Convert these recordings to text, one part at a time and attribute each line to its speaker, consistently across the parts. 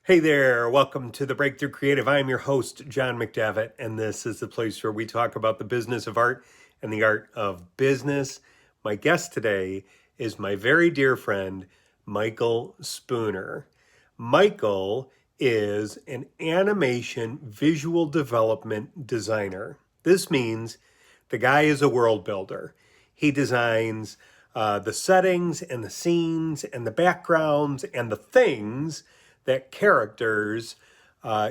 Speaker 1: Hey there, welcome to the Breakthrough Creative. I'm your host, John McDevitt, and this is the place where we talk about the business of art and the art of business. My guest today is my very dear friend, Michael Spooner. Michael is an animation visual development designer. This means the guy is a world builder. He designs the settings and the scenes and the backgrounds and the things that characters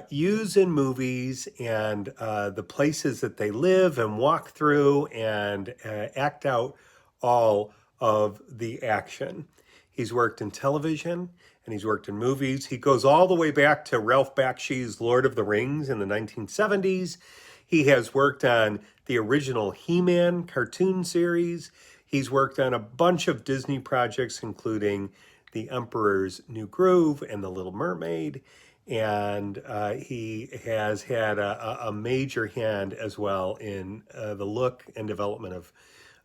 Speaker 1: use in movies and the places that they live and walk through and act out all of the action. He's worked in television and he's worked in movies. He goes all the way back to Ralph Bakshi's Lord of the Rings in the 1970s. He has worked on the original He-Man cartoon series. He's worked on a bunch of Disney projects, including The Emperor's New Groove and The Little Mermaid. And he has had a major hand as well in the look and development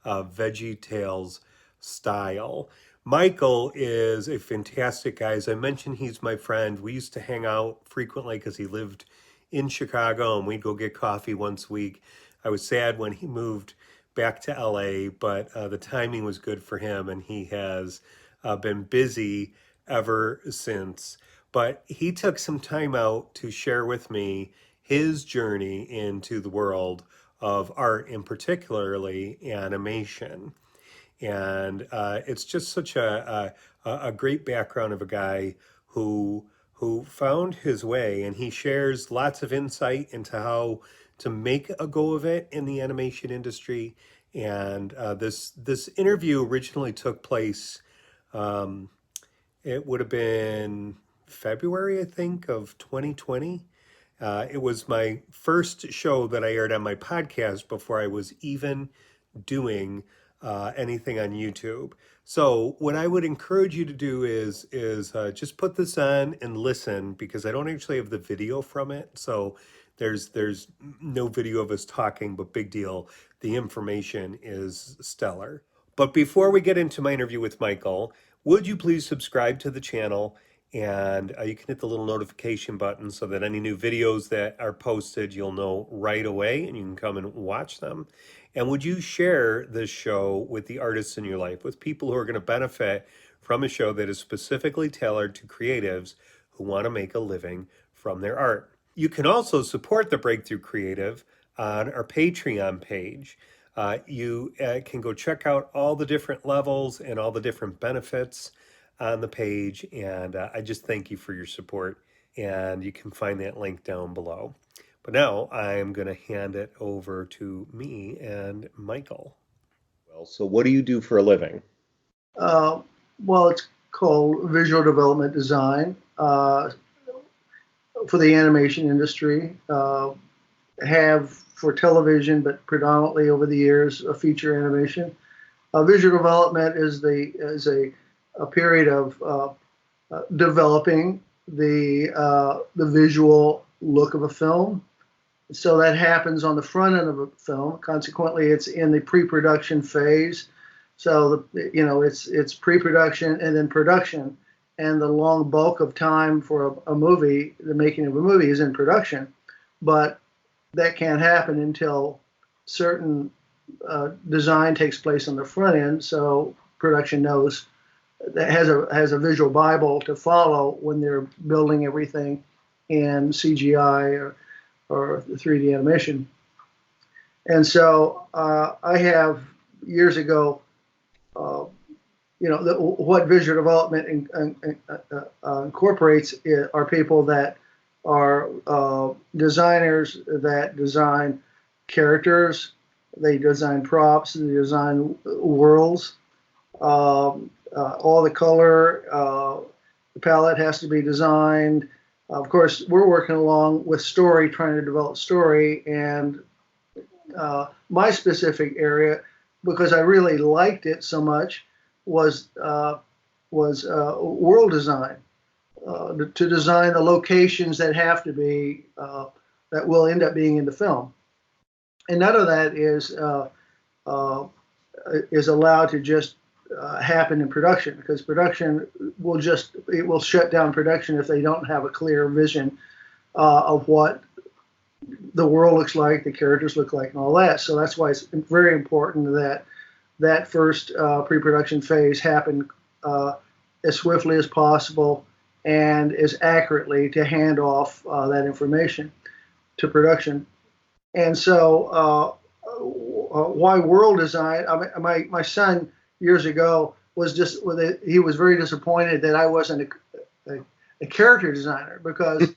Speaker 1: of Veggie Tales style. Michael is a fantastic guy. As I mentioned, he's my friend. We used to hang out frequently because he lived in Chicago and we'd go get coffee once a week. I was sad when he moved back to LA, but the timing was good for him and he has been busy ever since. But he took some time out to share with me his journey into the world of art, and particularly animation. And it's just such a great background of a guy who found his way, and he shares lots of insight into how to make a go of it in the animation industry. And this interview originally took place. Um, it would have been February, I think, of 2020. It was my first show that I aired on my podcast before I was even doing anything on YouTube. So what I would encourage you to do is just put this on and listen, because I don't actually have the video from it. So there's no video of us talking, but big deal. The information is stellar. But before we get into my interview with Michael, would you please subscribe to the channel? And you can hit the little notification button so that any new videos that are posted, you'll know right away and you can come and watch them. And would you share this show with the artists in your life, with people who are going to benefit from a show that is specifically tailored to creatives who want to make a living from their art? You can also support the Breakthrough Creative on our Patreon page. You can go check out all the different levels and all the different benefits on the page. And I just thank you for your support. And you can find that link down below. But now I'm going to hand it over to me and Michael. Well, so what do you do for a living?
Speaker 2: Uh, well, it's called visual development design for the animation industry. Have for television, but predominantly over the years, a feature animation. Visual development is a period of developing the visual look of a film. So that happens on the front end of a film. Consequently, it's in the pre-production phase. So it's pre-production and then production, and the long bulk of time for a movie, the making of a movie, is in production. But that can't happen until certain design takes place on the front end. So production knows that has a visual Bible to follow when they're building everything in CGI or 3D animation. And so I have years ago, what visual development incorporates are people that are designers that design characters, they design props, they design worlds, all the color, the palette has to be designed. Of course, we're working along with story, trying to develop story, and my specific area, because I really liked it so much, was world design. To design the locations that have to be, that will end up being in the film. And none of that is allowed to just happen in production, because production will shut down production if they don't have a clear vision of what the world looks like, the characters look like, and all that. So that's why it's very important that that first pre-production phase happen as swiftly as possible and as accurately to hand off that information to production. And so why world design? I mean, my son years ago was just he was very disappointed that I wasn't a character designer, because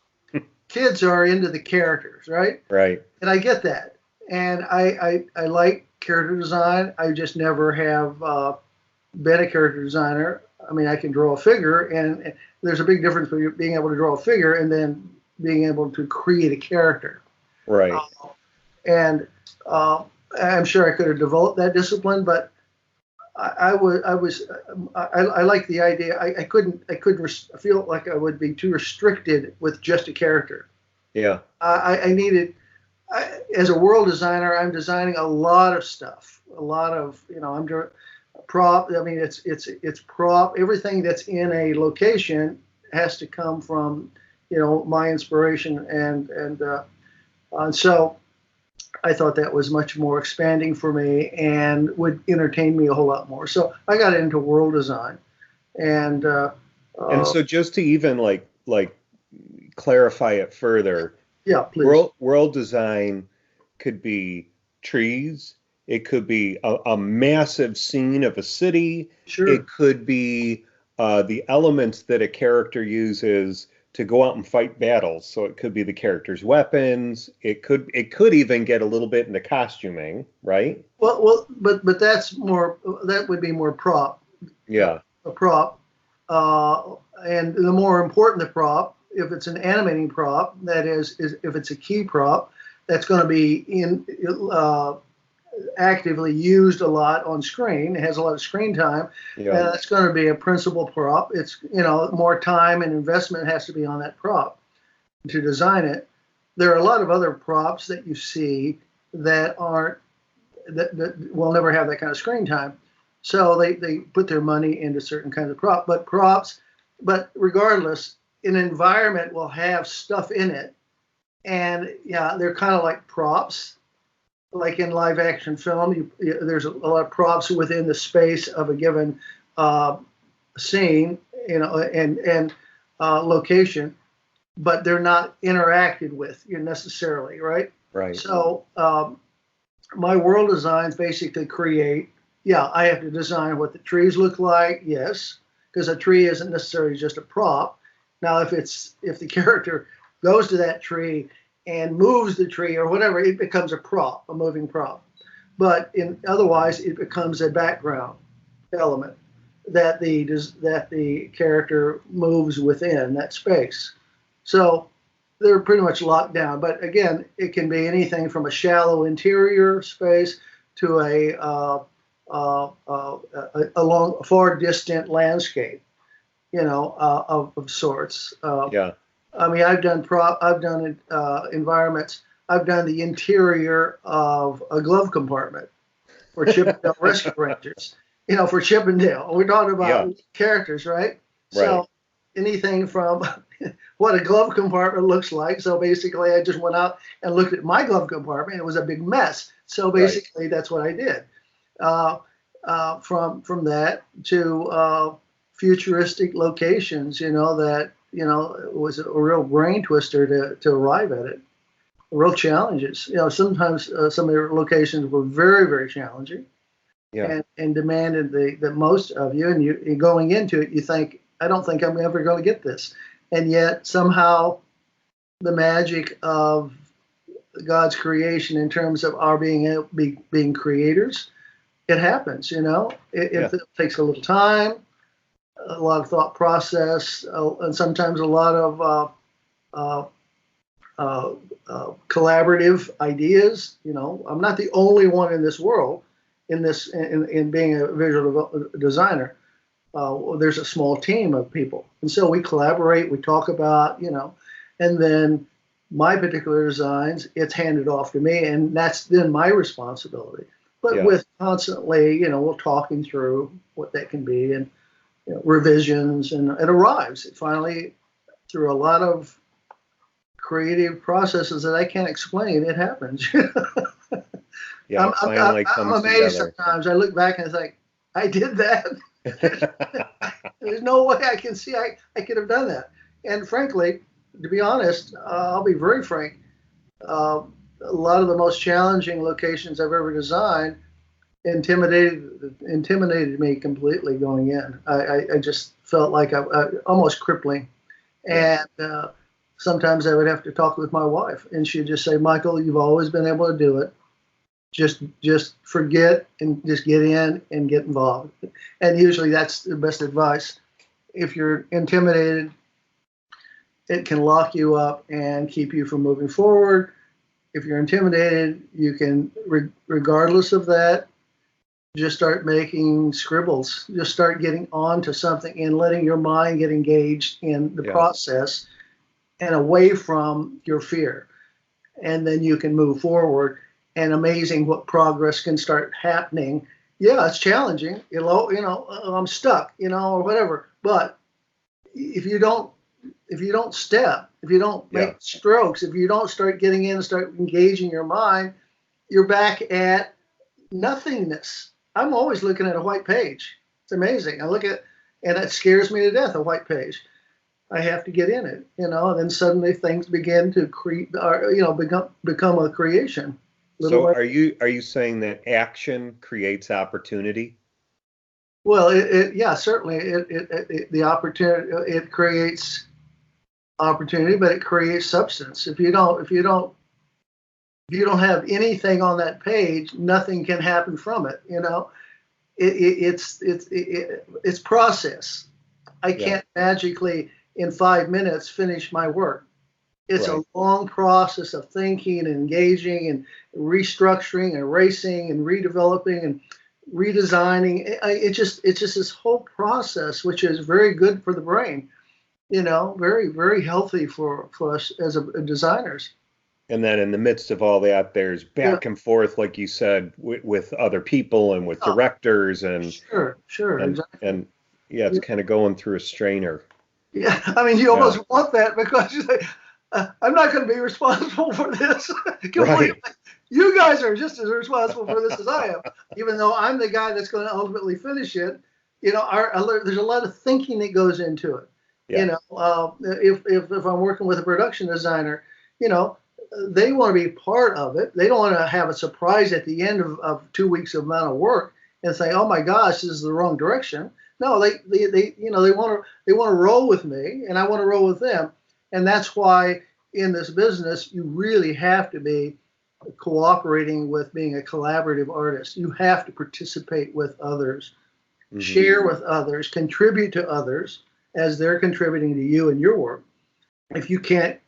Speaker 2: kids are into the characters, right?
Speaker 1: Right.
Speaker 2: And I get that, and I like character design. I just never have been a character designer. I mean, I can draw a figure, and there's a big difference between being able to draw a figure and then being able to create a character.
Speaker 1: Right.
Speaker 2: And I'm sure I could have developed that discipline, but I like the idea. I couldn't feel like I would be too restricted with just a character.
Speaker 1: Yeah.
Speaker 2: I needed, as a world designer, I'm designing a lot of stuff, a lot of, I'm doing prop. I mean, it's prop. Everything that's in a location has to come from, my inspiration, and so I thought that was much more expanding for me and would entertain me a whole lot more. So I got into world design, and
Speaker 1: so just to even like clarify it further,
Speaker 2: yeah, please.
Speaker 1: World design could be trees. It could be a massive scene of a city.
Speaker 2: Sure.
Speaker 1: It could be the elements that a character uses to go out and fight battles. So it could be the character's weapons. It could even get a little bit into costuming, right?
Speaker 2: Well, but that would be more prop.
Speaker 1: Yeah.
Speaker 2: A prop, and the more important the prop, if it's an animating prop, that is if it's a key prop, that's going to be actively used a lot on screen. It has a lot of screen time, and that's going to be a principal prop. It's more time and investment has to be on that prop to design it. There are a lot of other props that you see that will never have that kind of screen time, so they put their money into certain kinds of props. But regardless, an environment will have stuff in it, and they're kind of like props. Like in live action film, there's a lot of props within the space of a given scene, and location, but they're not interacted with necessarily, right?
Speaker 1: Right.
Speaker 2: So my world designs basically create. I have to design what the trees look like. Yes, because a tree isn't necessarily just a prop. Now, if the character goes to that tree and moves the tree or whatever, it becomes a prop, a moving prop. But otherwise, it becomes a background element that the character moves within that space. So they're pretty much locked down. But again, it can be anything from a shallow interior space to a long, far distant landscape, of sorts. I mean, I've done environments. I've done the interior of a glove compartment for Chippendale Rescue Rangers. For Chippendale, we're talking about characters, right? So anything from what a glove compartment looks like. So basically, I just went out and looked at my glove compartment. It was a big mess. So basically, that's what I did. From that to futuristic locations, that. It was a real brain twister to arrive at it. Real challenges. Sometimes some of the locations were very, very challenging, and demanded the most of you. And you going into it, you think, I don't think I'm ever going to get this, and yet somehow the magic of God's creation, in terms of our being creators, it happens. It takes a little time. A lot of thought process, and sometimes a lot of collaborative ideas. I'm not the only one in this world, in being a visual designer. There's a small team of people, and so we collaborate. We talk about, and then my particular designs, it's handed off to me, and that's then my responsibility. but
Speaker 1: Yeah.
Speaker 2: with constantly, we're talking through what that can be and revisions, and it arrives finally through a lot of creative processes that I can't explain. It happens.
Speaker 1: Yeah, it finally
Speaker 2: I'm
Speaker 1: comes
Speaker 2: amazed
Speaker 1: together.
Speaker 2: sometimes. I look back and it's like, I did that. There's no way I can see I could have done that. And frankly, to be honest, I'll be very frank. Uh, a lot of the most challenging locations I've ever designed intimidated me completely going in. I just felt like I almost crippling.
Speaker 1: Yeah.
Speaker 2: And sometimes I would have to talk with my wife, and she'd just say, "Michael, you've always been able to do it. Just forget and just get in and get involved." And usually that's the best advice. If you're intimidated, it can lock you up and keep you from moving forward. If you're intimidated, you can, regardless of that, just start making scribbles. Just start getting on to something and letting your mind get engaged in the process and away from your fear. And then you can move forward. And amazing what progress can start happening. Yeah, it's challenging. I'm stuck, or whatever. But if you don't step, if you don't make strokes, if you don't start getting in and start engaging your mind, you're back at nothingness. I'm always looking at a white page. It's amazing. I look at, and it scares me to death, a white page. I have to get in it, and then suddenly things begin to become a creation.
Speaker 1: So are you saying that action creates opportunity?
Speaker 2: Well, certainly the opportunity, it creates opportunity, but it creates substance. If you don't have anything on that page, nothing can happen from it. It's process. I can't magically in 5 minutes finish my work. It's a long process of thinking and engaging and restructuring and erasing and redeveloping and redesigning. It's just this whole process, which is very good for the brain. Very, very healthy for us as designers.
Speaker 1: And then in the midst of all that, there's back and forth, like you said, with other people and with directors and
Speaker 2: sure,
Speaker 1: and,
Speaker 2: exactly.
Speaker 1: and it's kind of going through a strainer.
Speaker 2: Yeah, I mean, you almost want that because you say, I'm not going to be responsible for this. Completely. You guys are just as responsible for this as I am, even though I'm the guy that's going to ultimately finish it. There's a lot of thinking that goes into it.
Speaker 1: Yeah.
Speaker 2: If I'm working with a production designer, they want to be part of it. They don't want to have a surprise at the end of 2 weeks of amount of work and say, "Oh my gosh, this is the wrong direction." No, they want to roll with me, and I want to roll with them. And that's why in this business, you really have to be cooperating with being a collaborative artist. You have to participate with others, share with others, contribute to others as they're contributing to you and your work. If you can't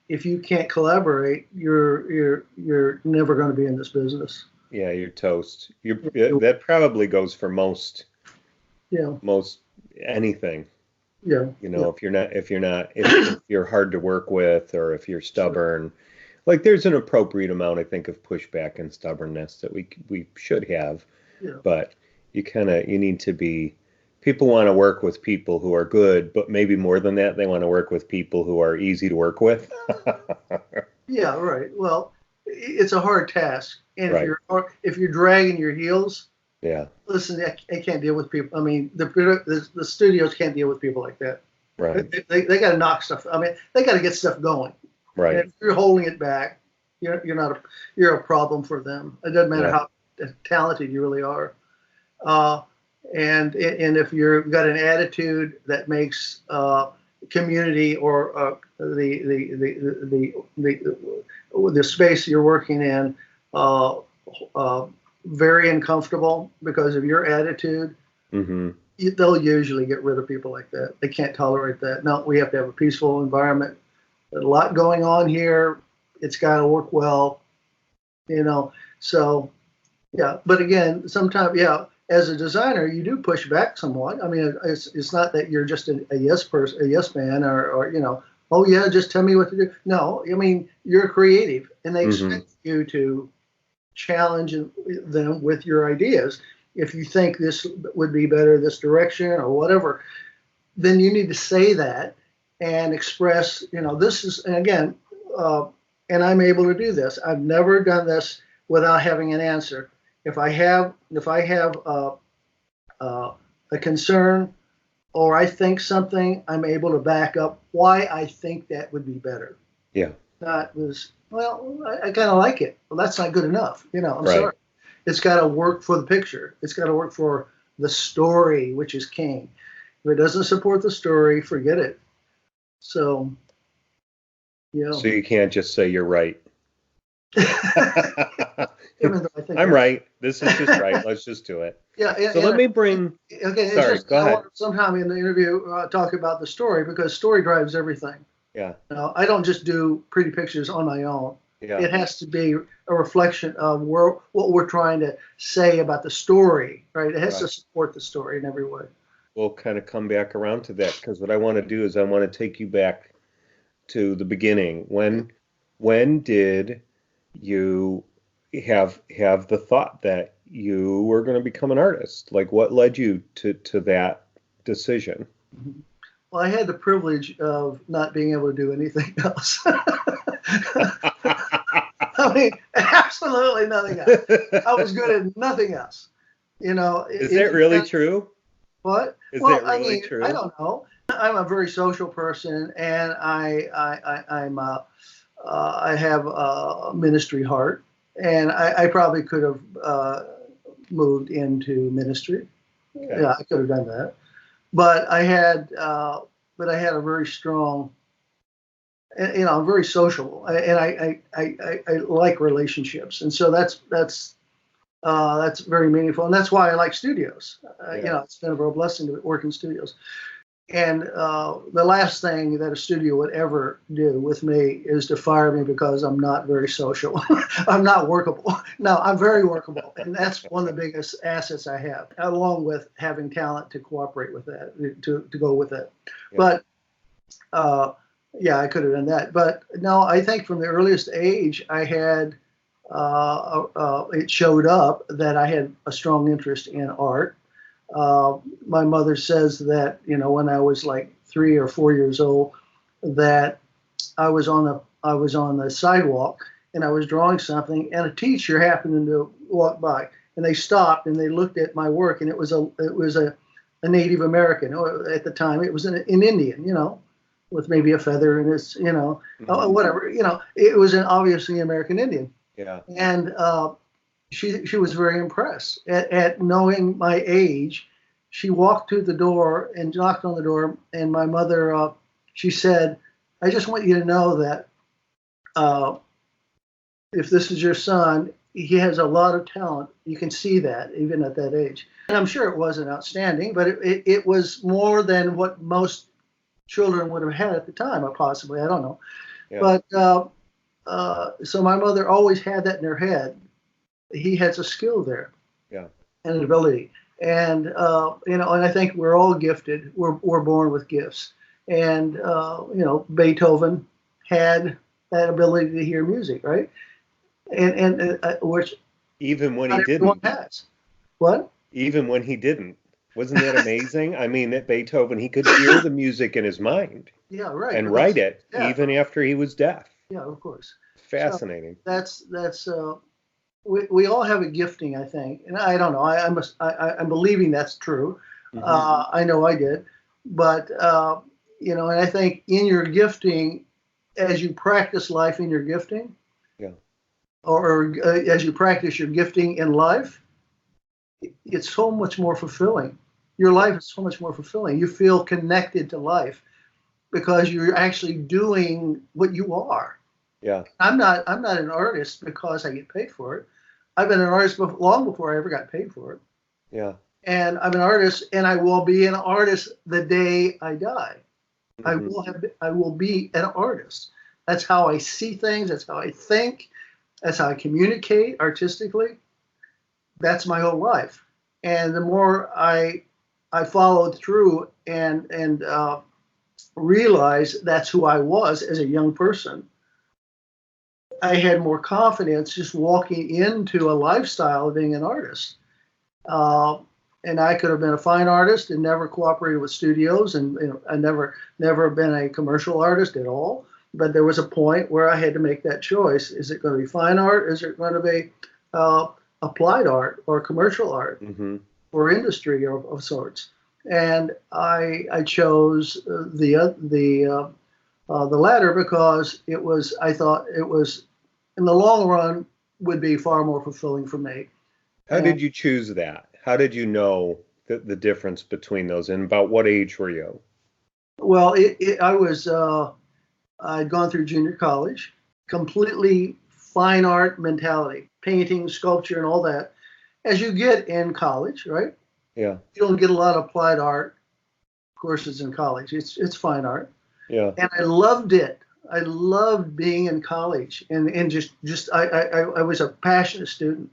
Speaker 2: collaborate, you're never going to be in this business.
Speaker 1: Yeah, you're toast. That probably goes for most anything.
Speaker 2: Yeah.
Speaker 1: If you're hard to work with, or if you're stubborn, like there's an appropriate amount, I think, of pushback and stubbornness that we should have.
Speaker 2: Yeah.
Speaker 1: But you need to be. People want to work with people who are good, but maybe more than that, they want to work with people who are easy to work with.
Speaker 2: Yeah, right. Well, it's a hard task, and if you're dragging your heels, listen, I can't deal with people. I mean, the studios can't deal with people like that.
Speaker 1: Right.
Speaker 2: They got to knock stuff. I mean, they got to get stuff going.
Speaker 1: Right.
Speaker 2: And if you're holding it back, you're a problem for them. It doesn't matter how talented you really are. And if you've got an attitude that makes community or the space you're working in very uncomfortable because of your attitude, they'll usually get rid of people like that. They can't tolerate that. No, we have to have a peaceful environment. There's a lot going on here. It's got to work well, So, yeah. But again, sometimes, as a designer, you do push back somewhat. I mean, it's not that you're just a yes person, a yes man, or oh yeah, just tell me what to do. No, I mean, you're creative, and they expect you to challenge them with your ideas. If you think this would be better this direction or whatever, then you need to say that and express, this is, and again, and I'm able to do this. I've never done this without having an answer. If I have a concern or I think something, I'm able to back up why I think that would be better.
Speaker 1: Yeah.
Speaker 2: That was, well, I kind of like it. Well, that's not good enough. I'm
Speaker 1: Right.
Speaker 2: sorry. It's got to work for the picture. It's got to work for the story, which is king. If it doesn't support the story, forget it. So,
Speaker 1: So you can't just say you're right.
Speaker 2: Even though I think
Speaker 1: I'm right. This is just right. Let's just do it.
Speaker 2: Yeah.
Speaker 1: So let me bring.
Speaker 2: Okay.
Speaker 1: Sorry, go ahead.
Speaker 2: I want to sometime in the interview talk about the story, because story drives everything.
Speaker 1: Yeah.
Speaker 2: I don't just do pretty pictures on my own.
Speaker 1: Yeah.
Speaker 2: It has to be a reflection of what we're trying to say about the story, right? It has to support the story in every way.
Speaker 1: We'll kind of come back around to that, because what I want to do is I want to take you back to the beginning. When did you have the thought that you were going to become an artist? Like, what led you to that decision?
Speaker 2: Well, I had the privilege of not being able to do anything else. I mean, absolutely nothing else. I was good at nothing else.
Speaker 1: Is that really true?
Speaker 2: What?
Speaker 1: Is that really true?
Speaker 2: I don't know. I'm a very social person, and I have a ministry heart, and I probably could have moved into ministry.
Speaker 1: Okay.
Speaker 2: Yeah, I could have done that, but I had a very strong, I'm very sociable, and I like relationships, and so that's very meaningful, and that's why I like studios. It's been a real blessing to work in studios. And the last thing that a studio would ever do with me is to fire me because I'm not very social. I'm not workable. No, I'm very workable, and that's one of the biggest assets I have, along with having talent to cooperate with that, to go with that. Yeah. But I could have done that. But no, I think from the earliest age, I had it showed up that I had a strong interest in art. My mother says that, when I was like 3 or 4 years old, that I was on the sidewalk and I was drawing something, and a teacher happened to walk by, and they stopped and they looked at my work, and it was a Native American. At the time, it was an Indian, with maybe a feather in his, whatever, it was obviously an American Indian.
Speaker 1: Yeah.
Speaker 2: And she was very impressed at knowing my age. She walked to the door and knocked on the door, and my mother, she said, "I just want you to know that if this is your son, he has a lot of talent. You can see that even at that age." And I'm sure it wasn't outstanding, but it was more than what most children would have had at the time, or possibly, I don't know. Yeah. But so my mother always had that in her head. He has a skill there, and an ability, and and I think we're all gifted. We're born with gifts, and Beethoven had that ability to hear music, right? And which
Speaker 1: even when he didn't
Speaker 2: has. What?
Speaker 1: Even when he didn't, wasn't that amazing? I mean, that Beethoven, he could hear the music in his mind,
Speaker 2: right,
Speaker 1: and write it even after he was deaf.
Speaker 2: Yeah, of course.
Speaker 1: Fascinating.
Speaker 2: So that's. We all have a gifting, I think, and I don't know. I'm believing that's true. Mm-hmm. I know I did, but and I think in your gifting, as you practice life in your gifting, or as you practice your gifting in life, it's so much more fulfilling. Your life is so much more fulfilling. You feel connected to life because you're actually doing what you are.
Speaker 1: Yeah.
Speaker 2: I'm not an artist because I get paid for it. I've been an artist long before I ever got paid for it.
Speaker 1: Yeah.
Speaker 2: And I'm an artist, and I will be an artist the day I die. Mm-hmm. I will be an artist. That's how I see things. That's how I think. That's how I communicate artistically. That's my whole life. And the more I followed through and realized that's who I was as a young person, I had more confidence just walking into a lifestyle of being an artist. Uh, and I could have been a fine artist and never cooperated with studios, and I never been a commercial artist at all. But there was a point where I had to make that choice: is it going to be fine art? Is it going to be applied art or commercial art or industry of sorts? And I chose the latter because I thought it was in the long run would be far more fulfilling for me.
Speaker 1: How did you choose that? How did you know the difference between those, and about what age were you?
Speaker 2: Well, I'd gone through junior college, completely fine art mentality, painting, sculpture, and all that, as you get in college, right?
Speaker 1: Yeah.
Speaker 2: You don't get a lot of applied art courses in college. It's fine art.
Speaker 1: Yeah.
Speaker 2: And I loved it. I loved being in college, and just I was a passionate student.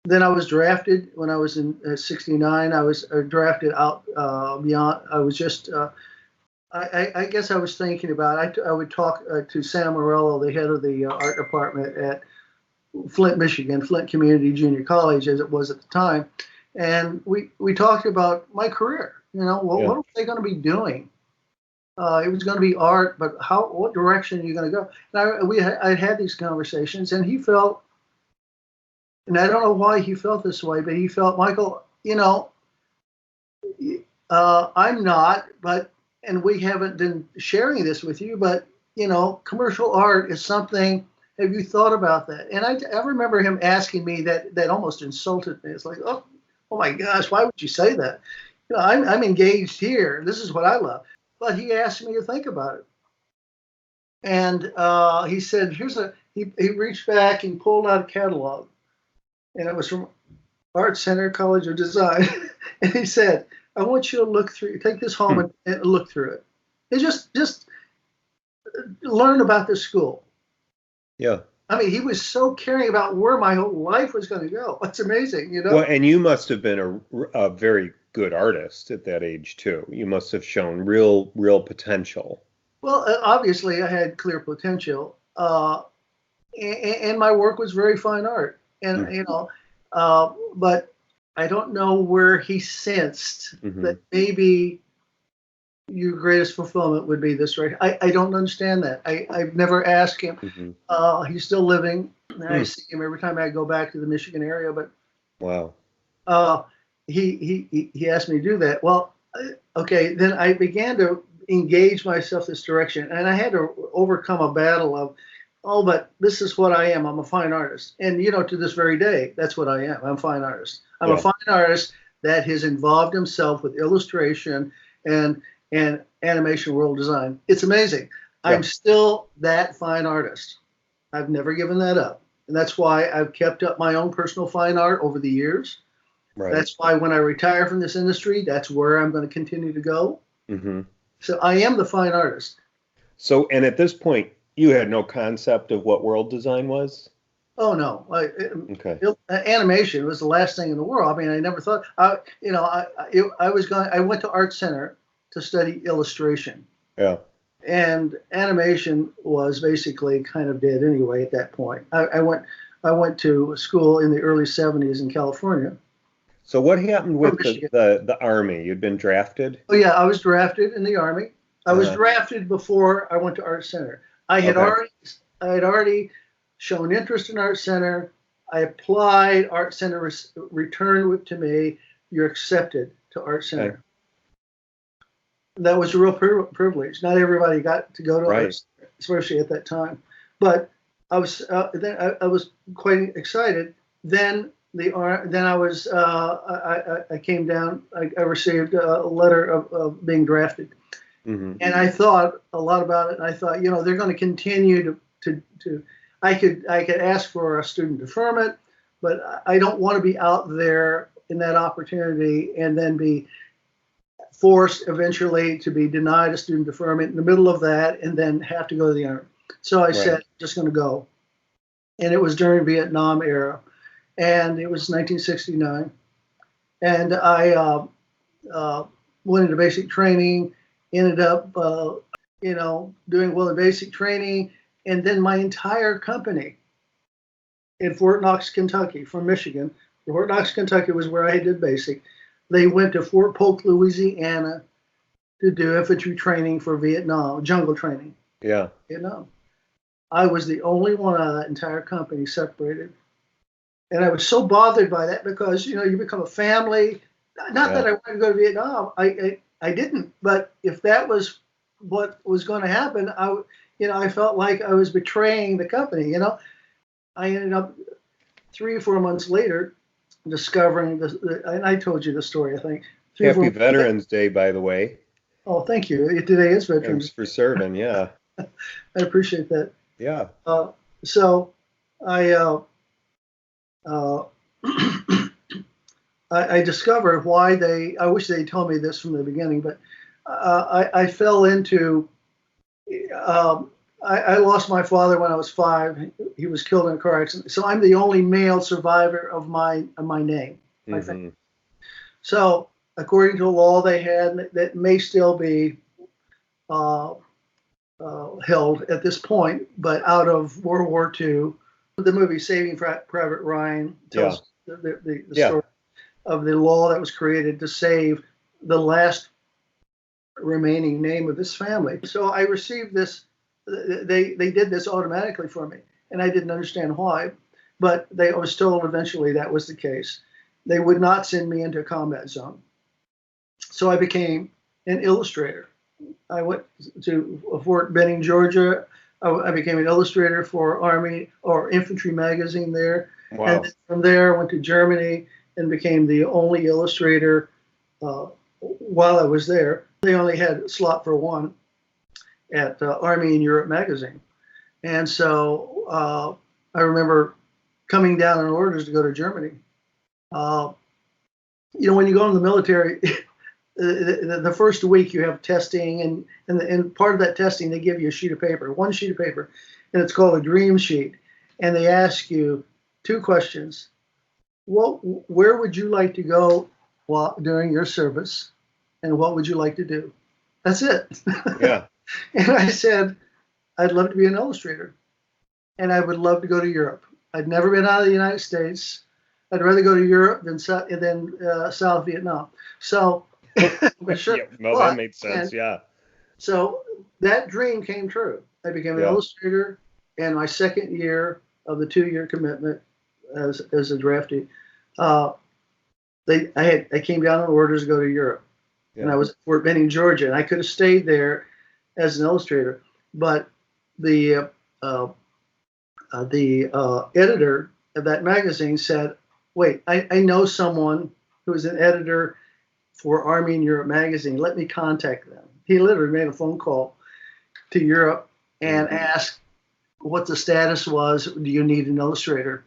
Speaker 2: Then I was drafted when I was in '69. I was drafted out beyond. I was just. I guess I was thinking about. I would talk to Sam Morello, the head of the art department at Flint, Michigan, Flint Community Junior College, as it was at the time, and we talked about my career. What was I going to be doing? It was going to be art, but what direction are you going to go? And I had these conversations, and he felt, and I don't know why he felt this way, but he felt, Michael, I'm not, and we haven't been sharing this with you, but, commercial art is something, have you thought about that? And I remember him asking me that almost insulted me. It's like, oh my gosh, why would you say that? I'm engaged here. This is what I love. But he asked me to think about it. And he said, he reached back and pulled out a catalog. And it was from Art Center College of Design. And he said, I want you to take this home and look through it. And just learn about this school.
Speaker 1: Yeah.
Speaker 2: I mean, he was so caring about where my whole life was going to go. It's amazing,
Speaker 1: Well, and you must have been a very good artist at that age too. You must have shown real potential.
Speaker 2: Well, obviously, I had clear potential, and my work was very fine art. And but I don't know where he sensed that maybe your greatest fulfillment would be this, right? I don't understand that. I've never asked him. He's still living, and I see him every time I go back to the Michigan area. But
Speaker 1: wow,
Speaker 2: he asked me to do that. Well, okay, then I began to engage myself this direction, and I had to overcome a battle of, but this is what I am. I'm a fine artist, and to this very day, that's what I am. I'm a fine artist. I'm a fine artist that has involved himself with illustration and animation world design. It's amazing. Yeah. I'm still that fine artist. I've never given that up. And that's why I've kept up my own personal fine art over the years. Right. That's why when I retire from this industry, that's where I'm going to continue to go. So I am the fine artist.
Speaker 1: So, and at this point, you had no concept of what world design was?
Speaker 2: Oh, no. Animation was the last thing in the world. I mean, I never thought, I went to Art Center to study illustration.
Speaker 1: Yeah.
Speaker 2: And animation was basically kind of dead anyway at that point. I went to school in the early 70s in California.
Speaker 1: So what happened with the Army? You'd been drafted?
Speaker 2: Oh, yeah, I was drafted in the Army. I was drafted before I went to Art Center. I had already shown interest in Art Center. I applied. Art Center returned to me, you're accepted to Art Center. Okay. That was a real privilege. Not everybody got to go to Art Center, especially at that time. But I was I was quite excited. Then I came down. I received a letter of being drafted, and I thought a lot about it. And I thought, they're going to continue to. I could ask for a student deferment, but I don't want to be out there in that opportunity and then be forced eventually to be denied a student deferment in the middle of that and then have to go to the Army. So I said, just going to go. And it was during Vietnam era. And it was 1969. And I went into basic training, ended up, doing well in basic training, And then my entire company in Fort Knox, Kentucky, from Michigan. Fort Knox, Kentucky was where I did basic. They went to Fort Polk, Louisiana to do infantry training for Vietnam, jungle training.
Speaker 1: Yeah.
Speaker 2: Vietnam. I was the only one out of that entire company separated. And I was so bothered by that because, you become a family. Not that I wanted to go to Vietnam. I didn't. But if that was what was going to happen, I felt like I was betraying the company. I ended up 3 or 4 months later discovering and I told you the story, I think.
Speaker 1: Happy Veterans Day, by the way.
Speaker 2: Oh, thank you. Today is Veterans
Speaker 1: Thanks for serving. Yeah.
Speaker 2: I appreciate that.
Speaker 1: Yeah.
Speaker 2: So I I discovered why I wish they told me this from the beginning, but I fell into, I lost my father when I was 5. He was killed in a car accident. So I'm the only male survivor of my name, my family. So according to a law they had that may still be held at this point, but out of World War II, the movie Saving Private Ryan tells the story of the law that was created to save the last remaining name of this family. So I received this. They did this automatically for me, and I didn't understand why, but I was told eventually that was the case. They would not send me into a combat zone. So I became an illustrator. I went to Fort Benning, Georgia. I became an illustrator for Army or Infantry magazine there.
Speaker 1: Wow.
Speaker 2: And then from there, I went to Germany and became the only illustrator while I was there. They only had a slot for one at Army in Europe magazine. And so I remember coming down on orders to go to Germany. When you go in the military, the first week you have testing, and part of that testing, they give you a sheet of paper, one sheet of paper, and it's called a dream sheet. And they ask you 2 questions. Where would you like to go during your service? And what would you like to do? That's it.
Speaker 1: Yeah.
Speaker 2: And I said, I'd love to be an illustrator. And I would love to go to Europe. I'd never been out of the United States. I'd rather go to Europe than South Vietnam. So, sure.
Speaker 1: Yeah, no, that made sense. Yeah.
Speaker 2: So that dream came true. I became an illustrator, and my second year of the 2-year commitment as a draftee, I came down on orders to go to Europe, and I was at Fort Benning, Georgia, and I could have stayed there as an illustrator, but the editor of that magazine said, "Wait, I know someone who is an editor for Army in Europe magazine. Let me contact them." He literally made a phone call to Europe and asked what the status was. Do you need an illustrator?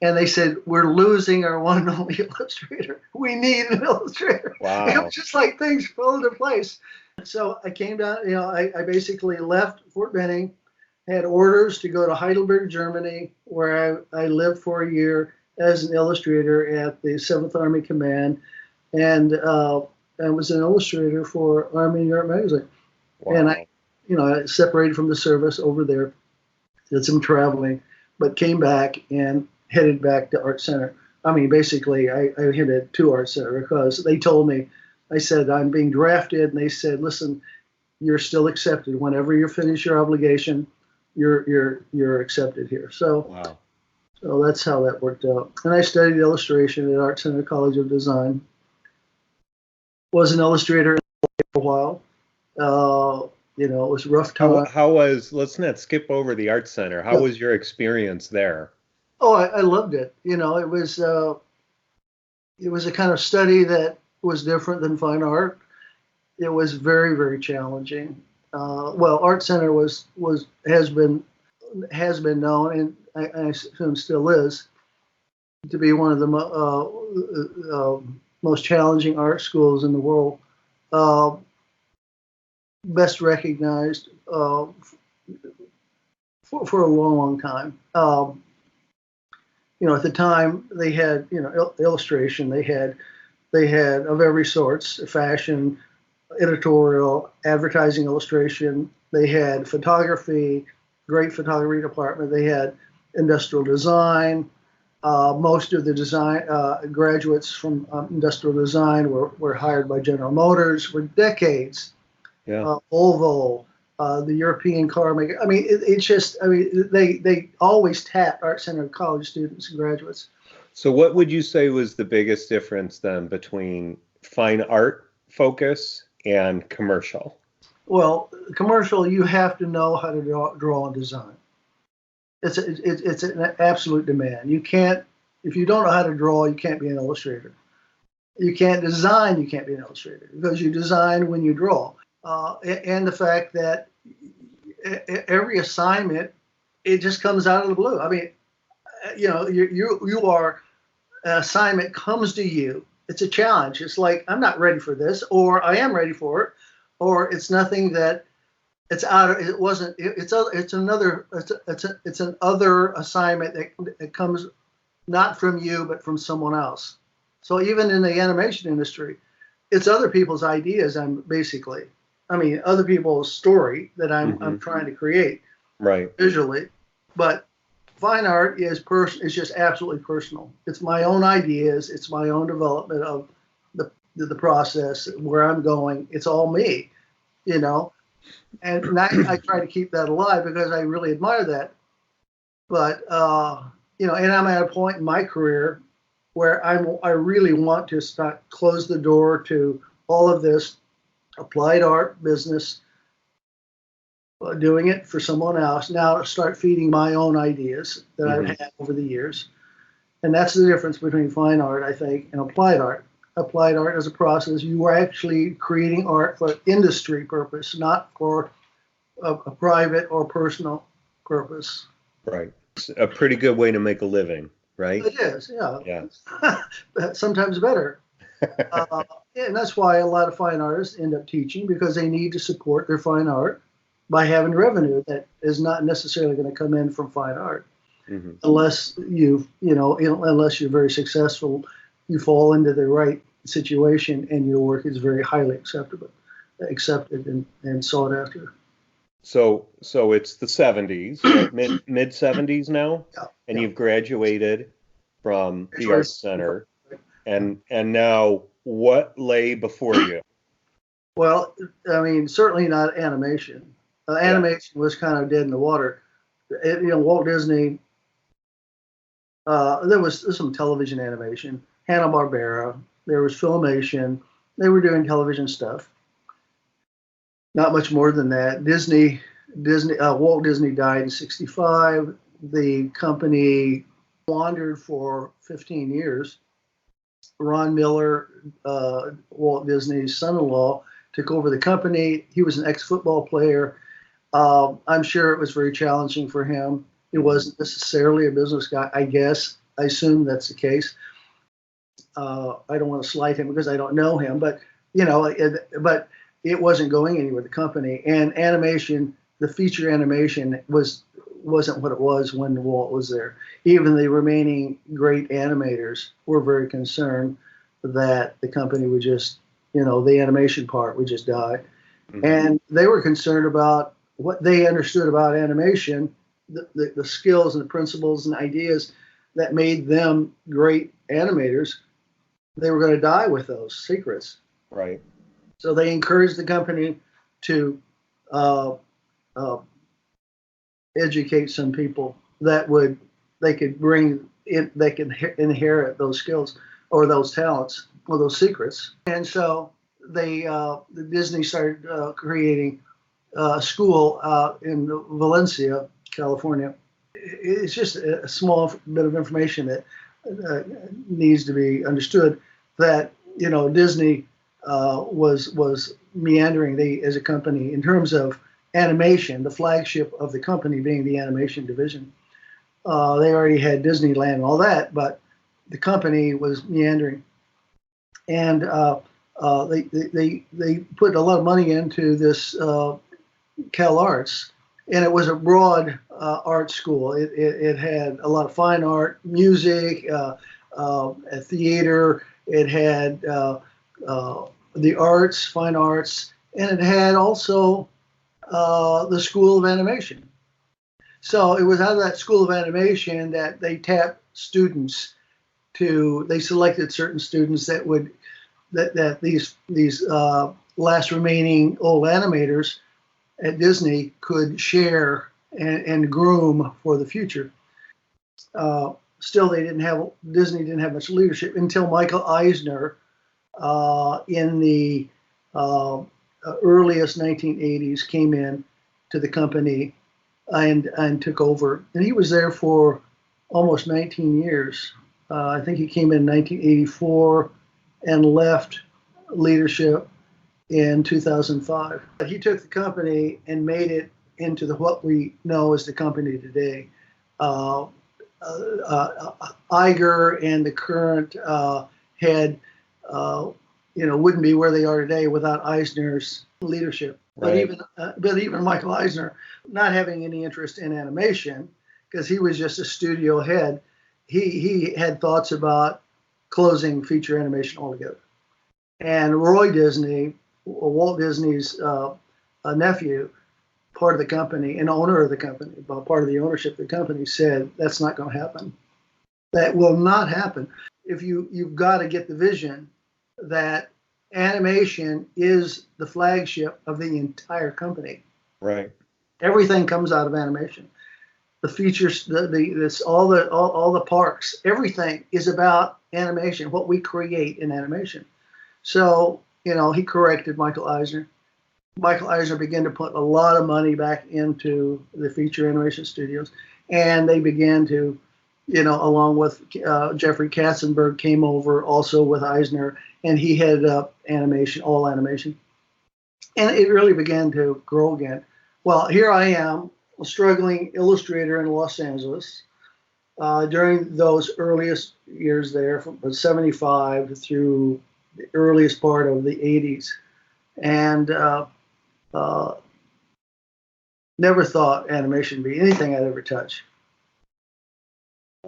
Speaker 2: And they said, "We're losing our one and only illustrator. We need an illustrator."
Speaker 1: Wow.
Speaker 2: It was just like things fell into place. So I came down, I basically left Fort Benning, had orders to go to Heidelberg, Germany, where I lived for a year as an illustrator at the 7th Army Command. And I was an illustrator for Army in Europe magazine.
Speaker 1: Wow.
Speaker 2: And I separated from the service over there, did some traveling, but came back and headed back to Art Center. I mean, basically, I headed to Art Center because they told me, I said, I'm being drafted. And they said, listen, you're still accepted. Whenever you finish your obligation, you're accepted here. So,
Speaker 1: wow.
Speaker 2: So that's how that worked out. And I studied illustration at Art Center College of Design. Was an illustrator for a while. It was a rough time.
Speaker 1: How was, let's not skip over the Art Center. How was your experience there?
Speaker 2: Oh, I loved it. It was a kind of study that was different than fine art. It was very, very challenging. Art Center has been known, and I assume still is, to be one of the most challenging art schools in the world. Best recognized for a long, long time. At the time they had, illustration. They had of every sorts: fashion, editorial, advertising, illustration. They had photography, great photography department. They had industrial design. Most of the design graduates from industrial design were hired by General Motors for decades.
Speaker 1: Yeah.
Speaker 2: Volvo, the European car maker. I mean, it's just, I mean, they always tap art center college students and graduates.
Speaker 1: So what would you say was the biggest difference then between fine art focus and commercial?
Speaker 2: Well, commercial, you have to know how to draw and design. It's an absolute demand. You can't, if you don't know how to draw, you can't be an illustrator. You can't design, you can't be an illustrator because you design when you draw. And the fact that every assignment, it just comes out of the blue. I mean, you know, you are, an assignment comes to you. It's a challenge. It's like, I'm not ready for this, or I am ready for it, or it's nothing that it's out of, it wasn't, it's another, it's an other assignment that comes not from you, but from someone else. So even in the animation industry, it's other people's ideas. I mean, other people's story that I'm trying to create,
Speaker 1: right,
Speaker 2: visually, but fine art is just absolutely personal. It's my own ideas. It's my own development of the process where I'm going. It's all me, you know, and I try to keep that alive because I really admire that. But you know, and I'm at a point in my career where I really want to close the door to all of this applied art business, doing it for someone else. Now start feeding my own ideas that I've had over the years. And that's the difference between fine art, I think, and applied art. Applied art is a process. You are actually creating art for industry purpose, not for a private or personal purpose.
Speaker 1: right. It's a pretty good way to make a living, right?
Speaker 2: It is, yeah.
Speaker 1: Yeah.
Speaker 2: Sometimes better. And that's why a lot of fine artists end up teaching, because they need to support their fine art by having revenue that is not necessarily going to come in from fine art, unless unless you're very successful, you fall into the right situation and your work is very highly accepted and sought after.
Speaker 1: So it's the 70s, right? mid 70s now,
Speaker 2: Yeah,
Speaker 1: and
Speaker 2: yeah.
Speaker 1: you've graduated from the art center, and now what lay before you?
Speaker 2: Well, I mean, certainly not animation. Animation was kind of dead in the water. Walt Disney. There was some television animation, Hanna-Barbera. There was Filmation. They were doing television stuff. Not much more than that. Walt Disney died in '65. The company wandered for 15 years. Ron Miller, Walt Disney's son-in-law, took over the company. He was an ex-football player. I'm sure it was very challenging for him. He wasn't necessarily a business guy, I guess. I assume that's the case. I don't want to slight him because I don't know him, but but it wasn't going anywhere, the company. And animation, the feature animation wasn't what it was when Walt was there. Even the remaining great animators were very concerned that the company would just, the animation part would just die. And they were concerned about what they understood about animation, the skills and the principles and ideas that made them great animators. They were going to die with those secrets.
Speaker 1: Right.
Speaker 2: So they encouraged the company to educate some people they could bring in, they could inherit those skills or those talents or those secrets. And so the Disney started creating a school out in Valencia, California. It's just a small bit of information that needs to be understood, that Disney was meandering as a company in terms of animation, the flagship of the company being the animation division. They already had Disneyland and all that, but the company was meandering, and they put a lot of money into this Cal Arts, and it was a broad art school. It had a lot of fine art, music, a theater. It had the arts, fine arts, and it had also the School of Animation. So it was out of that school of animation that they tapped students they selected certain students that these last remaining old animators at Disney could share and groom for the future. Still, Disney didn't have much leadership until Michael Eisner in the earliest 1980s came in to the company and took over. And he was there for almost 19 years. I think he came in 1984 and left leadership in 2005. He took the company and made it into what we know as the company today. Iger and the current head, wouldn't be where they are today without Eisner's leadership.
Speaker 1: Right.
Speaker 2: But even Michael Eisner, not having any interest in animation, because he was just a studio head, he had thoughts about closing feature animation altogether. And Roy Disney, Walt Disney's nephew, part of the company and owner of the company, part of the ownership of the company, said that's not going to happen. That will not happen. If you've got to get the vision that animation is the flagship of the entire company.
Speaker 1: Right.
Speaker 2: Everything comes out of animation. The features, all the parks, everything is about animation. What we create in animation. So he corrected Michael Eisner. Michael Eisner began to put a lot of money back into the feature animation studios, and they began to, along with Jeffrey Katzenberg came over also with Eisner, and he headed up animation, all animation, and it really began to grow again. Well, here I am, a struggling illustrator in Los Angeles during those earliest years there, from 75 through the earliest part of the 80s, and never thought animation would be anything I'd ever touch.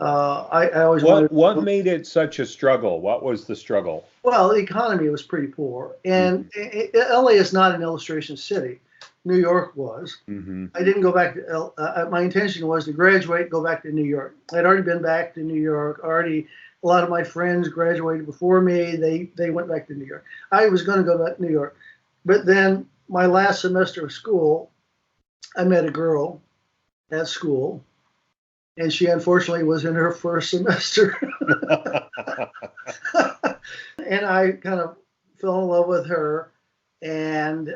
Speaker 2: I always wanted.
Speaker 1: What made it such a struggle? What was the struggle?
Speaker 2: Well, the economy was pretty poor, and LA is not an illustration city. New York was.
Speaker 1: Mm-hmm.
Speaker 2: I didn't go back to. My intention was to graduate, go back to New York. I'd already been back to New York. A lot of my friends graduated before me. They went back to New York. I was going to go back to New York, but then my last semester of school, I met a girl at school, and she unfortunately was in her first semester. And I kind of fell in love with her, and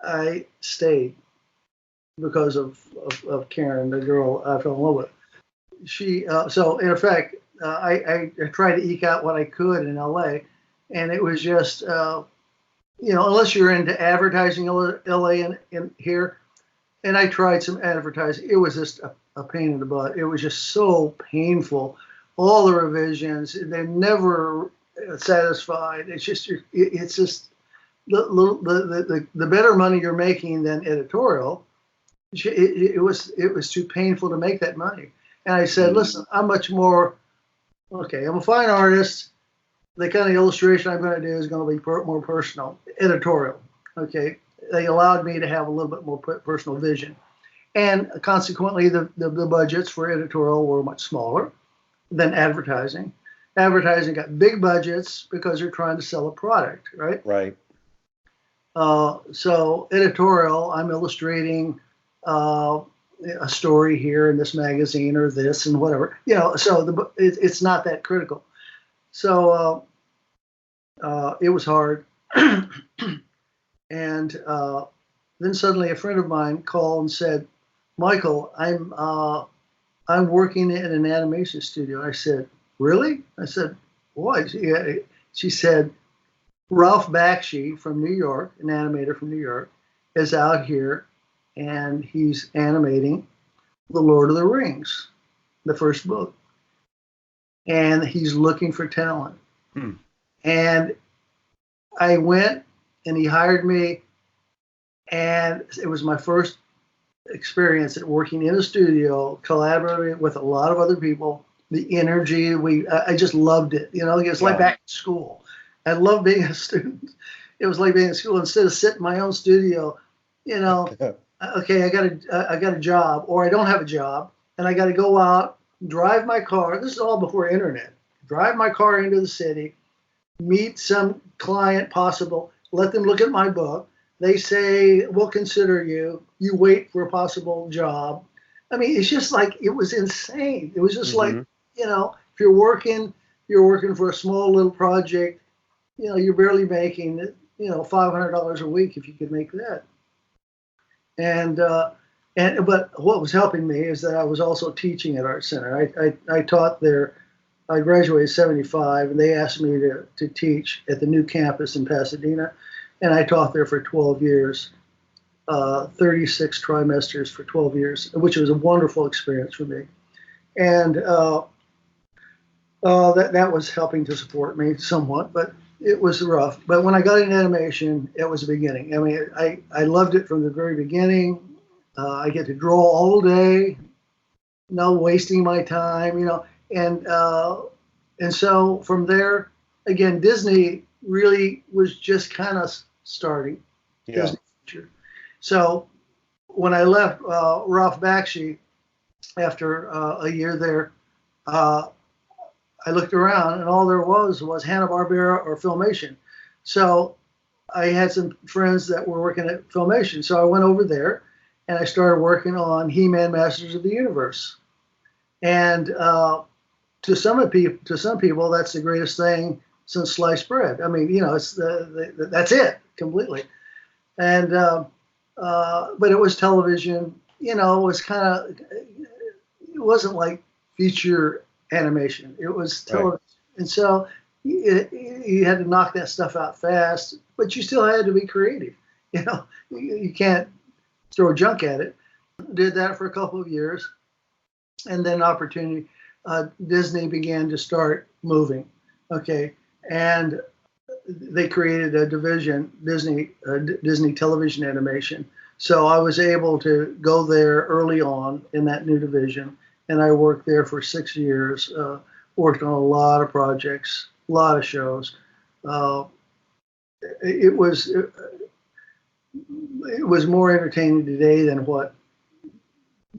Speaker 2: I stayed because of Karen, the girl I fell in love with. So in effect, I tried to eke out what I could in LA, and it was just, unless you're into advertising LA and here, and I tried some advertising, it was just a pain in the butt. It was just so painful. All the revisions, they're never satisfied. It's just the better money you're making than editorial. It was too painful to make that money. And I said, listen, I'm much more, okay, I'm a fine artist. The kind of illustration I'm going to do is going to be more personal, editorial. Okay, they allowed me to have a little bit more personal vision, and consequently, the budgets for editorial were much smaller than advertising. Advertising got big budgets because you're trying to sell a product, right?
Speaker 1: Right.
Speaker 2: So editorial, I'm illustrating a story here in this magazine or this and whatever, so it's not that critical. So it was hard. And then suddenly a friend of mine called and said, Michael, I'm working in an animation studio. I said, really? I said, what? She said, Ralph Bakshi from New York, an animator from New York, is out here, and he's animating The Lord of the Rings, the first book. And he's looking for talent. And I went, and he hired me, and it was my first experience at working in a studio, collaborating with a lot of other people. The energy, I just loved it. It's like back in school. I loved being a student. It was like being in school. Instead of sitting in my own studio, okay, I got a job, or I don't have a job, and I got to go out, drive my car. This is all before internet. Drive my car into the city, meet some client possible, let them look at my book. They say, we'll consider you. You wait for a possible job. I mean, it's just like, it was insane. It was just like, if you're working for a small little project, you're barely making, $500 a week if you could make that. But what was helping me is that I was also teaching at Art Center. I taught there. I graduated in '75, and they asked me to teach at the new campus in Pasadena, and I taught there for 12 years, 36 trimesters for 12 years, which was a wonderful experience for me. And that was helping to support me somewhat, but it was rough. But when I got into animation, it was the beginning. I mean, I loved it from the very beginning. I get to draw all day, no wasting my time, and so from there, again, Disney really was just kind of starting.
Speaker 1: Yeah.
Speaker 2: Disney Future. So when I left Ralph Bakshi after a year there, I looked around, and all there was Hanna-Barbera or Filmation. So I had some friends that were working at Filmation, so I went over there and I started working on He-Man Masters of the Universe. And to some people, that's the greatest thing since sliced bread. I mean, it's that's it completely. And but it was television. It was it wasn't like feature animation. It was television, right. And so you had to knock that stuff out fast, but you still had to be creative. You can't throw junk at it. Did that for a couple of years, and then opportunity. Disney began to start moving. Okay, and they created a division, Disney Television Animation. So I was able to go there early on in that new division, and I worked there for 6 years. Worked on a lot of projects, a lot of shows. It was more entertaining today than what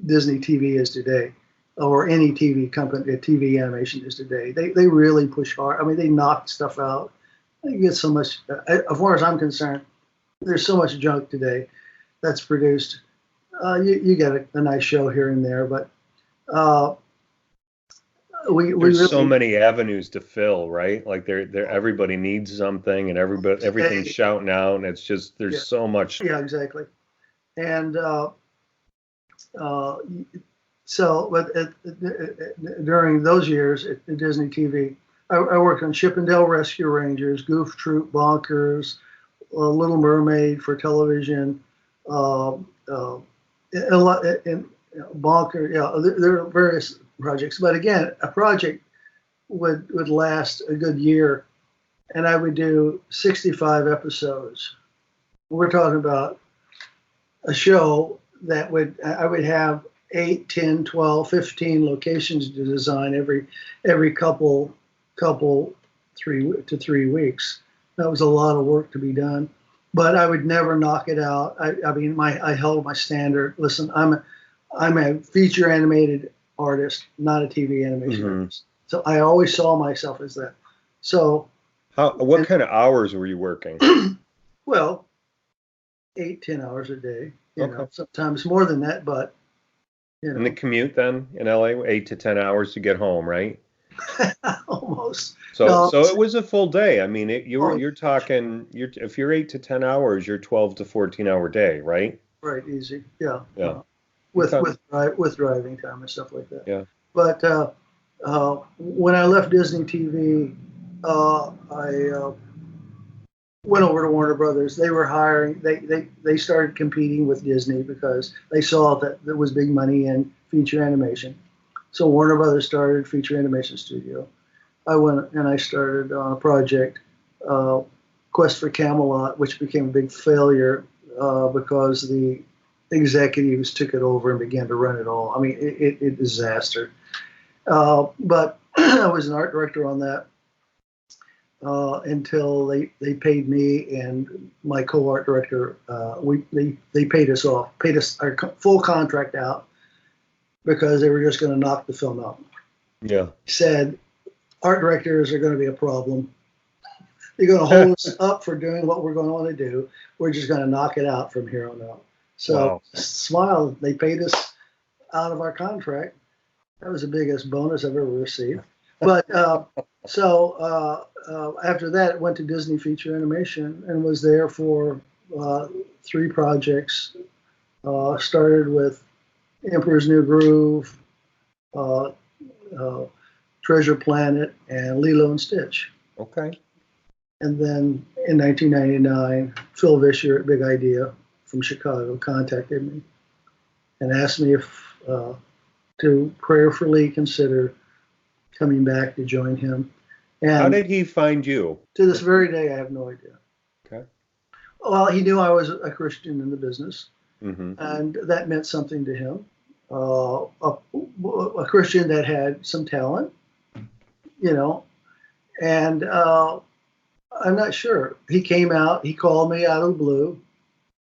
Speaker 2: Disney TV is today, or any TV company, TV animation is today. They really push hard. I mean, they knock stuff out. You get so much. As far as I'm concerned, there's so much junk today that's produced. You get a nice show here and there, but there's
Speaker 1: really, so many avenues to fill, right? Like everybody needs something, and everything's shouting out, and it's just there's so much.
Speaker 2: Yeah, exactly. And so, but during those years at Disney TV, I worked on Chippendale Rescue Rangers, Goof Troop, Bonkers, Little Mermaid for television, a lot in Bonker. Yeah, there are various projects, but again, a project would last a good year, and I would do 65 episodes. We're talking about a show that I would have 8, 10, 12, 15 locations to design every couple 3 to 3 weeks. That was a lot of work to be done, but I would never knock it out. I held my standard. Listen, I'm a feature animated artist, not a TV animation artist. So I always saw myself as that. So
Speaker 1: what kind of hours were you working?
Speaker 2: Well, 8, 10 hours a day. Sometimes more than that, but
Speaker 1: And the commute then in LA, 8 to 10 hours to get home, right?
Speaker 2: Almost.
Speaker 1: So it was a full day. I mean, you're talking, if you're 8 to 10 hours, you're 12 to 14-hour day, right?
Speaker 2: Right, easy. Yeah.
Speaker 1: Yeah.
Speaker 2: With driving time and stuff like that.
Speaker 1: Yeah.
Speaker 2: But when I left Disney TV, I went over to Warner Brothers. They were hiring. They started competing with Disney because they saw that there was big money in feature animation. So Warner Brothers started Feature Animation Studio. I went and I started on a project, Quest for Camelot, which became a big failure because the executives took it over and began to run it all. I mean, it disaster. But I was an art director on that. until they paid me and my co-art director. They paid us off, paid us our full contract out because they were just going to knock the film out.
Speaker 1: Yeah.
Speaker 2: Said art directors are going to be a problem. They're going to hold us up for doing what we're going to want to do. We're just going to knock it out from here on out. So
Speaker 1: Wow.
Speaker 2: smile. They paid us out of our contract. That was the biggest bonus I've ever received. But after that, went to Disney Feature Animation and was there for 3 projects. Started with Emperor's New Groove, Treasure Planet, and Lilo and Stitch.
Speaker 1: Okay.
Speaker 2: And then in 1999, Phil Vischer at Big Idea from Chicago contacted me and asked me if to prayerfully consider coming back to join him. And
Speaker 1: how did he find you?
Speaker 2: To this very day, I have no idea.
Speaker 1: Okay.
Speaker 2: Well, he knew I was a Christian in the business,
Speaker 1: Mm-hmm.
Speaker 2: and that meant something to him. A Christian that had some talent, and I'm not sure. He came out. He called me out of the blue.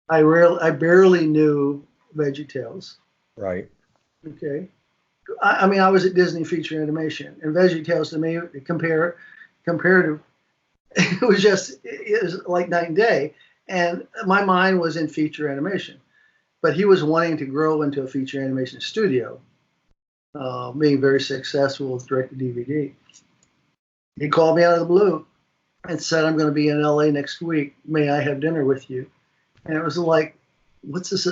Speaker 2: I barely knew VeggieTales.
Speaker 1: Right.
Speaker 2: Okay. I mean, I was at Disney Feature Animation, and VeggieTales to me, comparative, it was like night and day. And my mind was in feature animation, but he was wanting to grow into a feature animation studio, being very successful with direct-to-DVD. He called me out of the blue and said, "I'm going to be in LA next week. May I have dinner with you?" And it was like, what's this?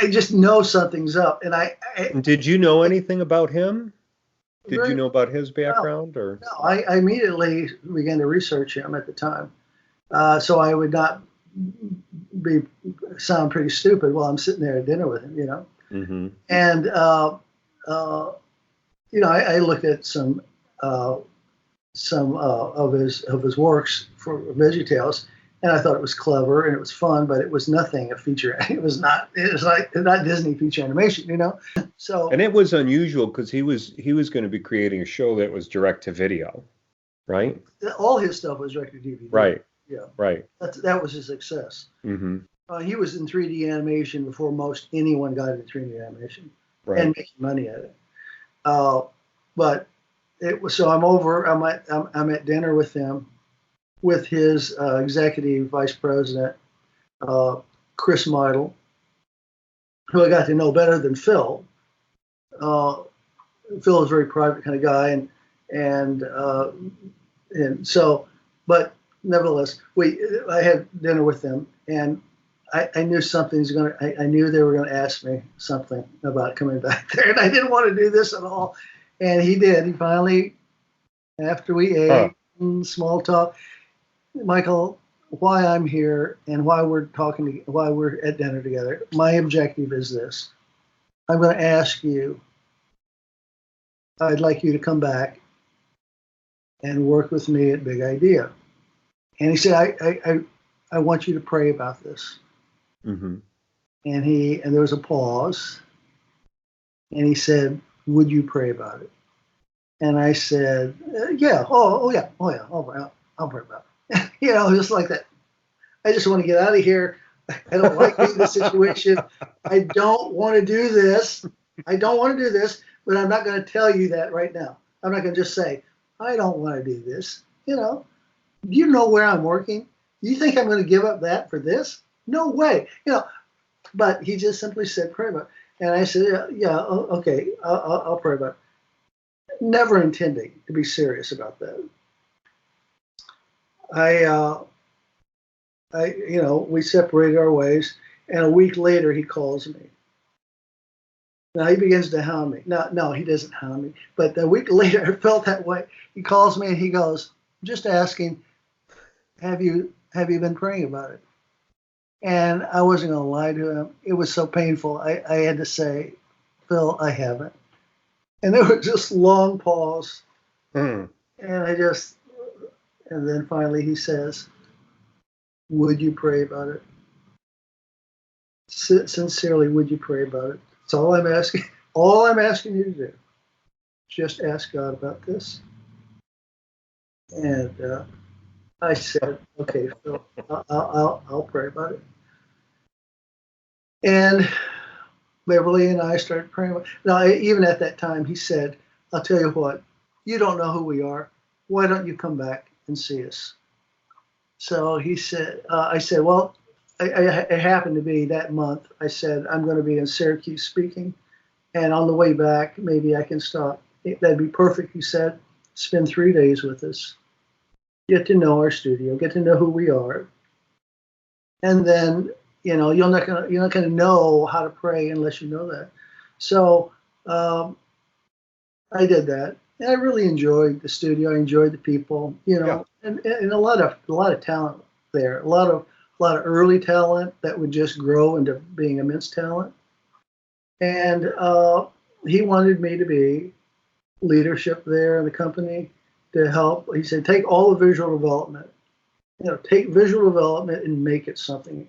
Speaker 2: I just know something's up. And
Speaker 1: did you know anything about him? Did you know about his
Speaker 2: no,
Speaker 1: background? Or
Speaker 2: no, I immediately began to research him at the time, so I would not sound pretty stupid while I'm sitting there at dinner with him,
Speaker 1: Mm-hmm.
Speaker 2: And I looked at some of his works for VeggieTales, and I thought it was clever and it was fun, but it was nothing a feature. It was not Disney feature animation, So,
Speaker 1: and it was unusual because he was going to be creating a show that was direct to video, right?
Speaker 2: all his stuff was direct to DVD.
Speaker 1: Right.
Speaker 2: Yeah.
Speaker 1: Right.
Speaker 2: That was his success.
Speaker 1: Mm-hmm.
Speaker 2: He was in 3D animation before most anyone got into 3D animation,
Speaker 1: Right.
Speaker 2: and making money at it. But it was so I'm at dinner with him, with his executive vice president, Chris Meidel, who I got to know better than Phil. Phil is a very private kind of guy, and so, but nevertheless, I had dinner with them, and I knew I knew they were gonna ask me something about coming back there, and I didn't want to do this at all. And he did. He finally, after we ate, small talk, Michael, why I'm here and why we're at dinner together. My objective is this. I'm going to ask you. I'd like you to come back and work with me at Big Idea. And he said, I want you to pray about this.
Speaker 1: Mm-hmm.
Speaker 2: And there was a pause. And he said, would you pray about it? And I said, yeah. Oh yeah. I'll pray about it. Just like that. I just want to get out of here. I don't like the situation. I don't want to do this. But I'm not going to tell you that right now. I'm not going to just say, I don't want to do this. Do you know where I'm working? You think I'm going to give up that for this? No way. But he just simply said, pray about it. And I said, yeah, okay, I'll pray about it. Never intending to be serious about that. We separated our ways, and a week later he calls me. Now he begins to hound me. No, he doesn't hound me. But a week later, I felt that way. He calls me and he goes, just asking, have you been praying about it? And I wasn't going to lie to him. It was so painful. I had to say, Phil, I haven't. And there was just long pause.
Speaker 1: Mm.
Speaker 2: And then finally he says, would you pray about it? Sincerely, would you pray about it? That's all I'm asking. All I'm asking you to do. Just ask God about this. And I said, okay, Phil, I'll pray about it. And Beverly and I started praying. Now, even at that time, he said, I'll tell you what, you don't know who we are. Why don't you come back and see us? So he said, I said, well, it happened to be that month. I said, I'm going to be in Syracuse speaking. And on the way back, maybe I can stop. That'd be perfect, he said. Spend 3 days with us. Get to know our studio. Get to know who we are. And then, you're not gonna know how to pray unless you know that. So I did that, and I really enjoyed the studio. I enjoyed the people,
Speaker 1: Yeah.
Speaker 2: and a lot of talent there. A lot of early talent that would just grow into being immense talent. And he wanted me to be leadership there in the company to help. He said, take all the visual development, take visual development and make it something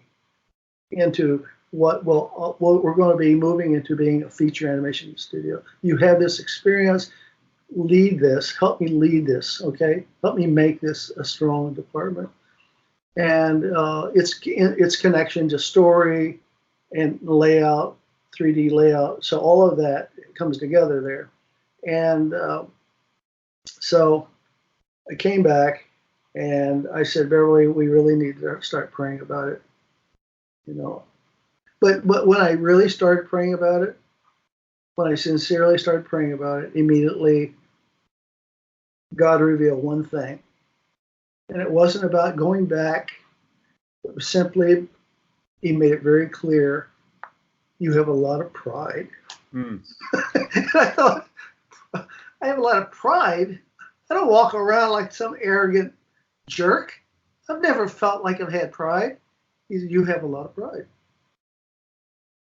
Speaker 2: into what we're going to be moving into being a feature animation studio. You have this experience, lead this, help me lead this, okay? Help me make this a strong department. And its connection to story and layout, 3D layout. So all of that comes together there. And so I came back and I said, Beverly, we really need to start praying about it. But when I really started praying about it, when I sincerely started praying about it, immediately God revealed one thing. And it wasn't about going back. It was simply, he made it very clear, you have a lot of pride. And I thought, I have a lot of pride. I don't walk around like some arrogant jerk. I've never felt like I've had pride. He said, you have a lot of pride.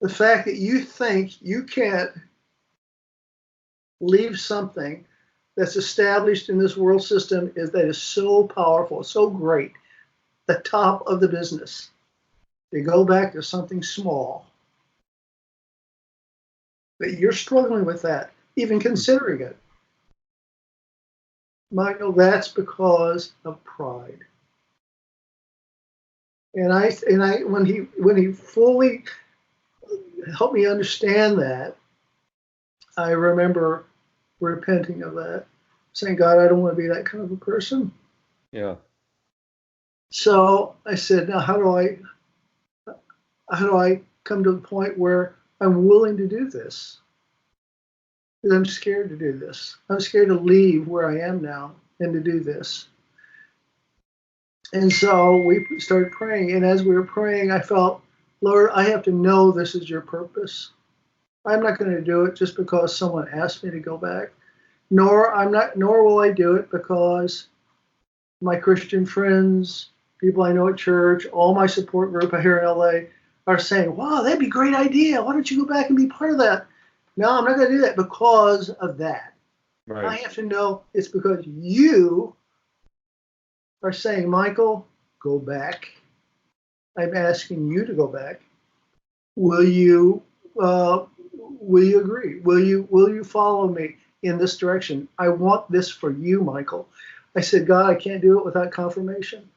Speaker 2: The fact that you think you can't leave something that's established in this world system is so powerful, so great, the top of the business, to go back to something small, that you're struggling with that, even considering it. Michael, that's because of pride. And when he fully helped me understand that, I remember repenting of that, saying, God, I don't want to be that kind of a person.
Speaker 1: Yeah.
Speaker 2: So I said, now how do I come to the point where I'm willing to do this? Because I'm scared to do this. I'm scared to leave where I am now and to do this. And so we started praying. And as we were praying, I felt, Lord, I have to know this is your purpose. I'm not going to do it just because someone asked me to go back. Nor will I do it because my Christian friends, people I know at church, all my support group here in LA are saying, wow, that'd be a great idea. Why don't you go back and be part of that? No, I'm not going to do that because of that.
Speaker 1: Right.
Speaker 2: I have to know it's because you are saying, Michael, go back. I'm asking you to go back. Will you agree? Will you follow me in this direction? I want this for you, Michael. I said, God, I can't do it without confirmation.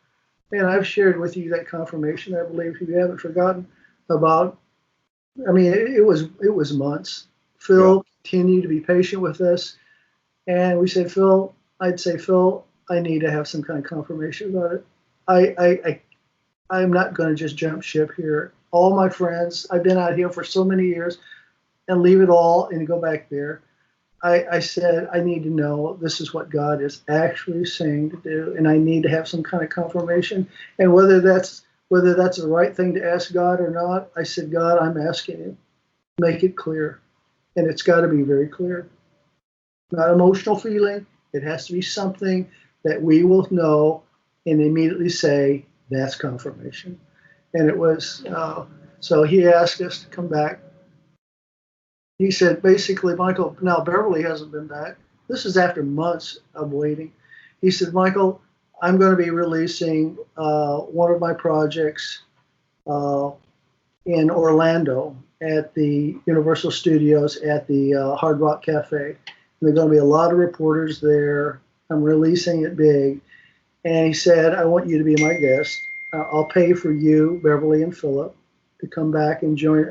Speaker 2: And I've shared with you that confirmation, I believe, if you haven't forgotten about. I mean, it was months. Phil continued to be patient with us. And we said, I'd say, Phil, I need to have some kind of confirmation about it. I'm not going to just jump ship here. All my friends, I've been out here for so many years, and leave it all and go back there. I said, I need to know this is what God is actually saying to do, and I need to have some kind of confirmation. And whether that's the right thing to ask God or not, I said, God, I'm asking you, make it clear. And it's got to be very clear. Not emotional feeling. It has to be something that we will know and immediately say, that's confirmation. And it was, so he asked us to come back. He said, basically, Michael, now Beverly hasn't been back. This is after months of waiting. He said, Michael, I'm going to be releasing one of my projects in Orlando at the Universal Studios at the Hard Rock Cafe. And there are going to be a lot of reporters there. I'm releasing it big. And he said, I want you to be my guest. I'll pay for you, Beverly and Philip, to come back and join.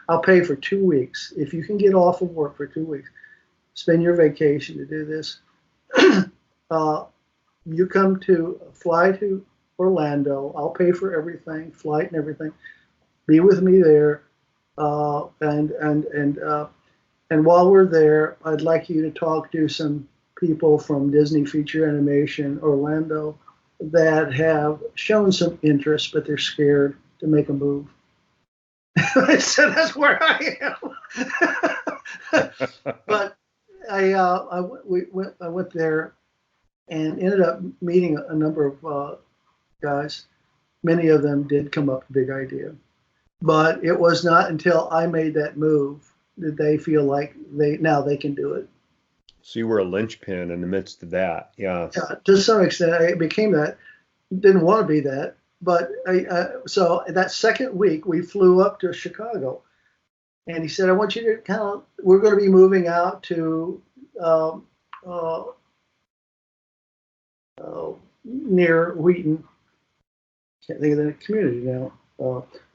Speaker 2: I'll pay for 2 weeks. If you can get off of work for 2 weeks, spend your vacation to do this. You fly to Orlando. I'll pay for everything, flight and everything. Be with me there. And while we're there, I'd like you to talk to some people from Disney Feature Animation Orlando that have shown some interest, but they're scared to make a move. I said, that's where I am. But I went there and ended up meeting a number of guys. Many of them did come up with a big idea. But it was not until I made that move that they feel like they can do it.
Speaker 1: So you were a linchpin in the midst of that, yeah.
Speaker 2: To some extent, I became that. Didn't want to be that, but so that second week we flew up to Chicago, and he said, "I want you to we're going to be moving out to near Wheaton. Can't think of the community now,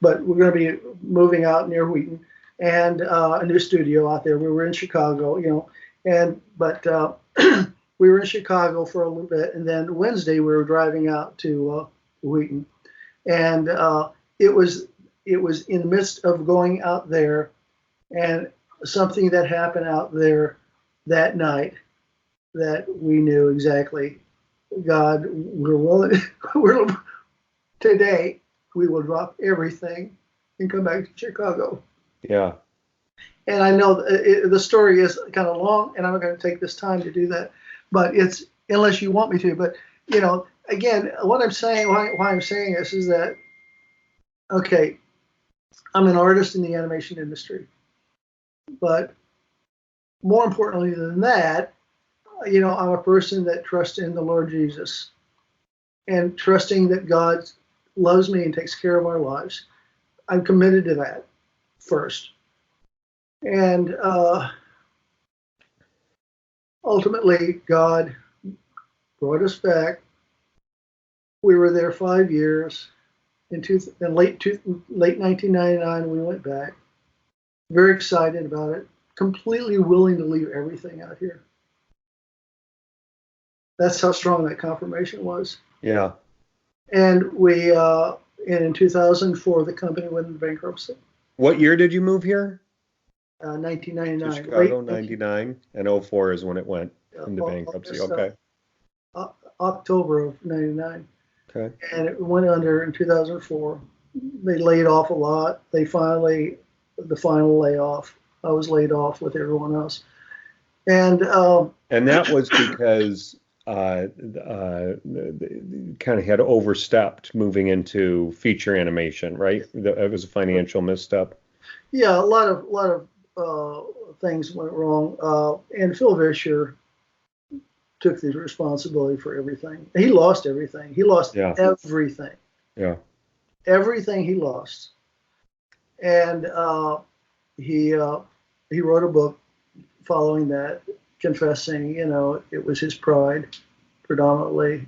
Speaker 2: but we're going to be moving out near Wheaton, and a new studio out there. We were in Chicago, but we were in Chicago for a little bit, and then Wednesday we were driving out to Wheaton, and it was in the midst of going out there, and something that happened out there that night that we knew exactly. God, we're willing. Today we will drop everything and come back to Chicago.
Speaker 1: Yeah.
Speaker 2: And I know the story is kind of long, and I'm not going to take this time to do that. But it's, unless you want me to. But again, what I'm saying, why I'm saying this is that, okay, I'm an artist in the animation industry, but more importantly than that, I'm a person that trusts in the Lord Jesus, and trusting that God loves me and takes care of our lives. I'm committed to that first. And ultimately, God brought us back. We were there 5 years. In late 1999, we went back. Very excited about it. Completely willing to leave everything out here. That's how strong that confirmation was.
Speaker 1: Yeah.
Speaker 2: And in 2004, the company went into bankruptcy.
Speaker 1: What year did you move here?
Speaker 2: 1999.
Speaker 1: To Chicago, 99, and 04 is when it went into bankruptcy. Okay.
Speaker 2: October of 99.
Speaker 1: Okay.
Speaker 2: And it went under in 2004. They laid off a lot. The final layoff, I was laid off with everyone else. And
Speaker 1: that was because kind of had overstepped moving into feature animation, right? That was a financial misstep.
Speaker 2: Yeah, a lot of things went wrong, and Phil Vischer took the responsibility for everything. He lost everything. He lost everything.
Speaker 1: Yeah. Everything
Speaker 2: he lost, and he wrote a book following that, confessing, it was his pride predominantly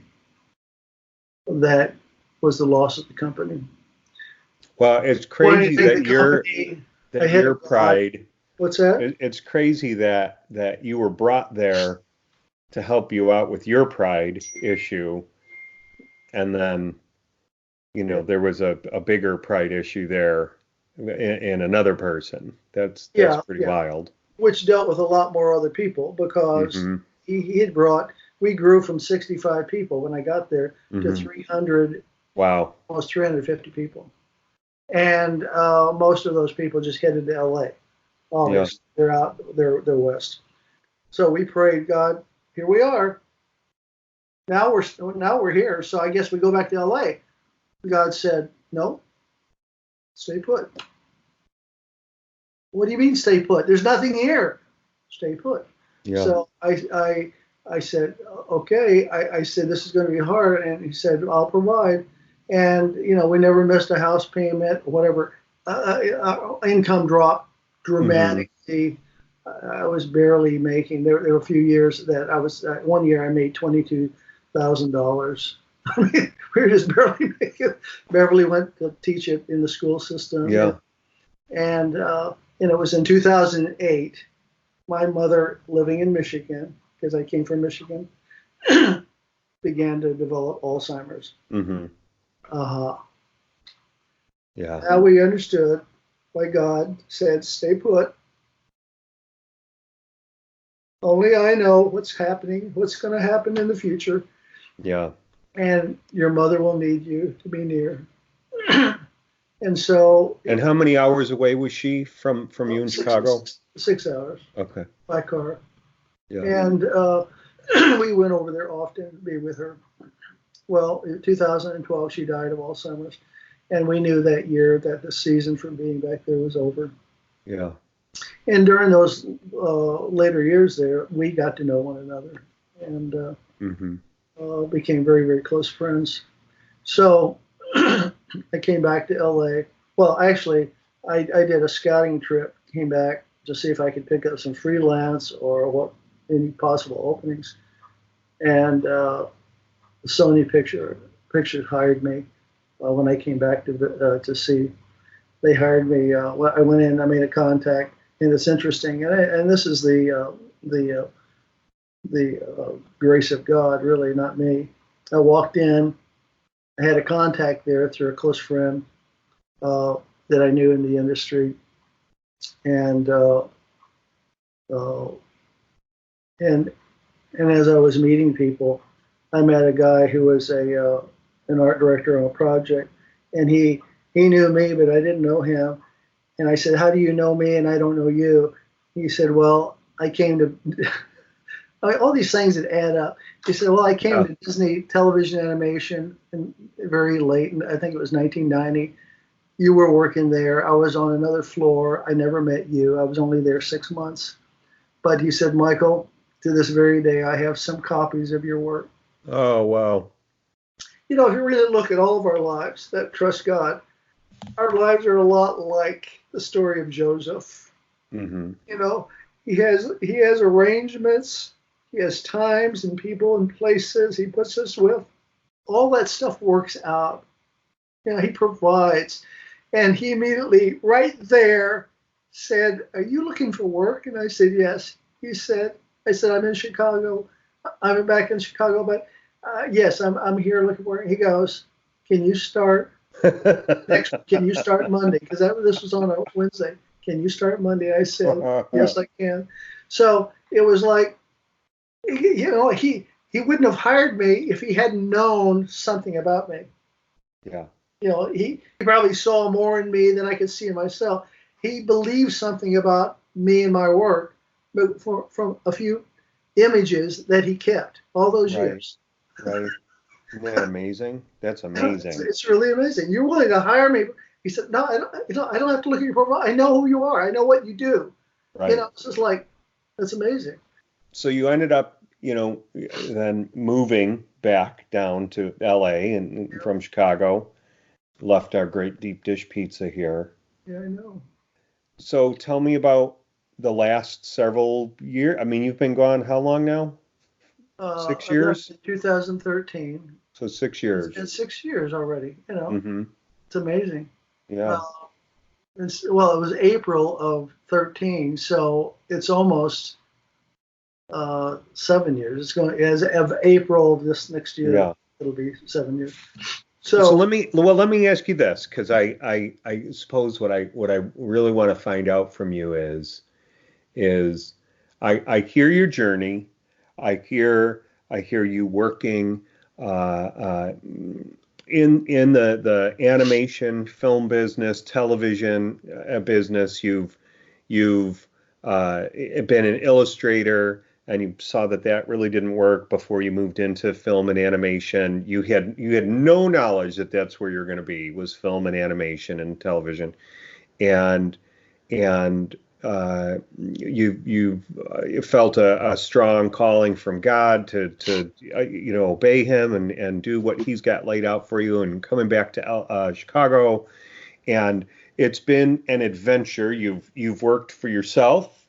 Speaker 2: that was the loss of the company.
Speaker 1: Well, it's crazy that your pride.
Speaker 2: What's that?
Speaker 1: It's crazy that you were brought there to help you out with your pride issue, and then there was a bigger pride issue there in another person. That's pretty wild.
Speaker 2: Which dealt with a lot more other people, because he had we grew from 65 people when I got there to 300.
Speaker 1: Wow.
Speaker 2: Almost 350 people. And most of those people just headed to LA. Obviously, they're out, they're west. So we prayed, God, here we are. Now we're here. So I guess we go back to LA. God said, no, stay put. What do you mean stay put? There's nothing here. Stay put. Yeah. So I said, okay. I said, this is going to be hard. And he said, I'll provide. And, we never missed a house payment, whatever. Income dropped dramatically. I was barely making, there were a few years that I was, one year I made $22,000 $1,000. I mean, we were just barely making it. Beverly went to teach it in the school system.
Speaker 1: Yeah.
Speaker 2: And it was in 2008. My mother, living in Michigan, because I came from Michigan, began to develop Alzheimer's.
Speaker 1: Mm-hmm. Yeah.
Speaker 2: Now we understood why God said, "Stay put. Only I know what's happening, what's going to happen in the future,
Speaker 1: Yeah.
Speaker 2: and your mother will need you to be near." And so.
Speaker 1: And how many hours away was she from you in Chicago?
Speaker 2: 6 hours.
Speaker 1: Okay.
Speaker 2: By car.
Speaker 1: Yeah.
Speaker 2: And we went over there often to be with her. Well, in 2012, she died of Alzheimer's. And we knew that year that the season for being back there was over.
Speaker 1: Yeah.
Speaker 2: And during those later years there, we got to know one another and became very, very close friends. So I came back to LA. Well, actually, I did a scouting trip, came back to see if I could pick up some freelance or what any possible openings. And Sony Pictures hired me when I came back to see. They hired me. I went in. I made a contact, and it's interesting. And this is the grace of God, really, not me. I walked in. I had a contact there through a close friend that I knew in the industry, and as I was meeting people, I met a guy who was an art director on a project, and he knew me, but I didn't know him. And I said, "How do you know me and I don't know you?" He said, "Well, I came to." All these things that add up. He said, "Well, I came to Disney Television Animation and very late, and I think it was 1990. You were working there. I was on another floor. I never met you. I was only there 6 months." But he said, "Michael, to this very day, I have some copies of your work."
Speaker 1: Oh, wow.
Speaker 2: You know, if you really look at all of our lives that trust God, our lives are a lot like the story of Joseph.
Speaker 1: Mm-hmm.
Speaker 2: You know, he has arrangements. He has times and people and places he puts us with. All that stuff works out. You know, he provides. And he immediately, right there, said, "Are you looking for work?" And I said, "Yes." I said, "I'm in Chicago. I'm back in Chicago, but yes, I'm here looking for work." He goes, "Can you start Can you start Monday?" Because this was on a Wednesday. "Can you start Monday?" I said, "Yes, I can." So it was like, you know, he wouldn't have hired me if he hadn't known something about me.
Speaker 1: Yeah.
Speaker 2: You know, he probably saw more in me than I could see in myself. He believed something about me and my work, but from a few images that he kept all those years.
Speaker 1: Right. Isn't that amazing? That's amazing.
Speaker 2: It's really amazing. You're willing to hire me. He said, "No, I don't have to look at your profile. I know who you are. I know what you do."
Speaker 1: Right.
Speaker 2: You know, it's just like, that's amazing.
Speaker 1: So you ended up, then moving back down to LA and from Chicago, left our great deep dish pizza here.
Speaker 2: Yeah, I know.
Speaker 1: So tell me about the last several years. I mean, you've been gone how long now? 6 years?
Speaker 2: 2013.
Speaker 1: So 6 years.
Speaker 2: It's been 6 years already. You know,
Speaker 1: Mm-hmm.
Speaker 2: It's amazing.
Speaker 1: Yeah.
Speaker 2: It was April of 13, so it's almost 7 years. It's going as of April of this next year.
Speaker 1: Yeah.
Speaker 2: It'll be 7 years.
Speaker 1: So let me ask you this, because I suppose what I really want to find out from you is I hear your journey. I hear you working in the animation, film business, television business. You've been an illustrator, and you saw that really didn't work before you moved into film and animation. You had no knowledge that that's where you're going to be, was film and animation and television, and you felt a strong calling from God to obey Him and do what He's got laid out for you. And coming back to Chicago, and it's been an adventure. You've worked for yourself,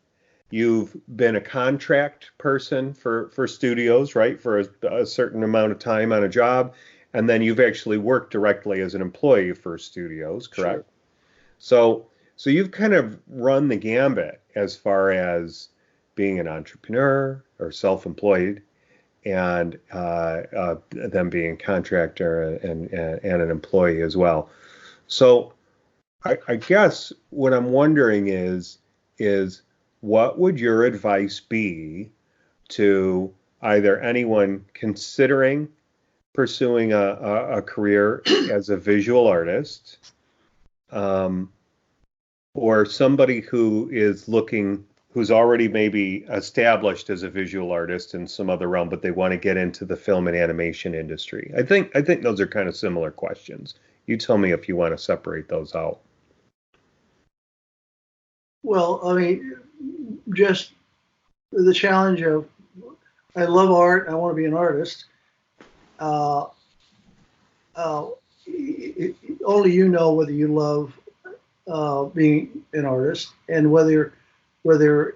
Speaker 1: you've been a contract person for studios, right, for a certain amount of time on a job, and then you've actually worked directly as an employee for studios,
Speaker 2: Sure.
Speaker 1: correct? So you've kind of run the gambit as far as being an entrepreneur or self-employed, and them being a contractor and an employee as well. So I guess what I'm wondering is what would your advice be to either anyone considering pursuing a career as a visual artist, um, or somebody who is looking, who's already maybe established as a visual artist in some other realm, but they want to get into the film and animation industry? I think those are kind of similar questions. You tell me if you want to separate those out.
Speaker 2: Well, I mean, just the challenge of I love art. I want to be an artist. Uh, uh, Only you know whether you love being an artist and whether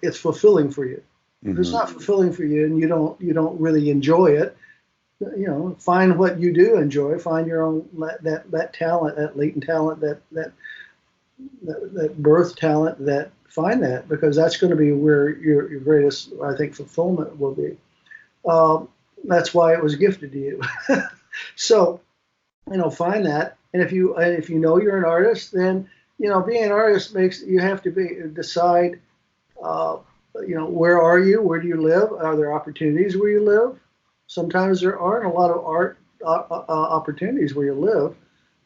Speaker 2: it's fulfilling for you. If it's not fulfilling for you and you don't really enjoy it, find what you do enjoy. Find your own that talent, that latent talent, that birth talent. That find that, because that's going to be where your greatest, I think, fulfillment will be. That's why it was gifted to you. So find that, and if you know you're an artist, then being an artist makes you have to decide. Where are you? Where do you live? Are there opportunities where you live? Sometimes there aren't a lot of art opportunities where you live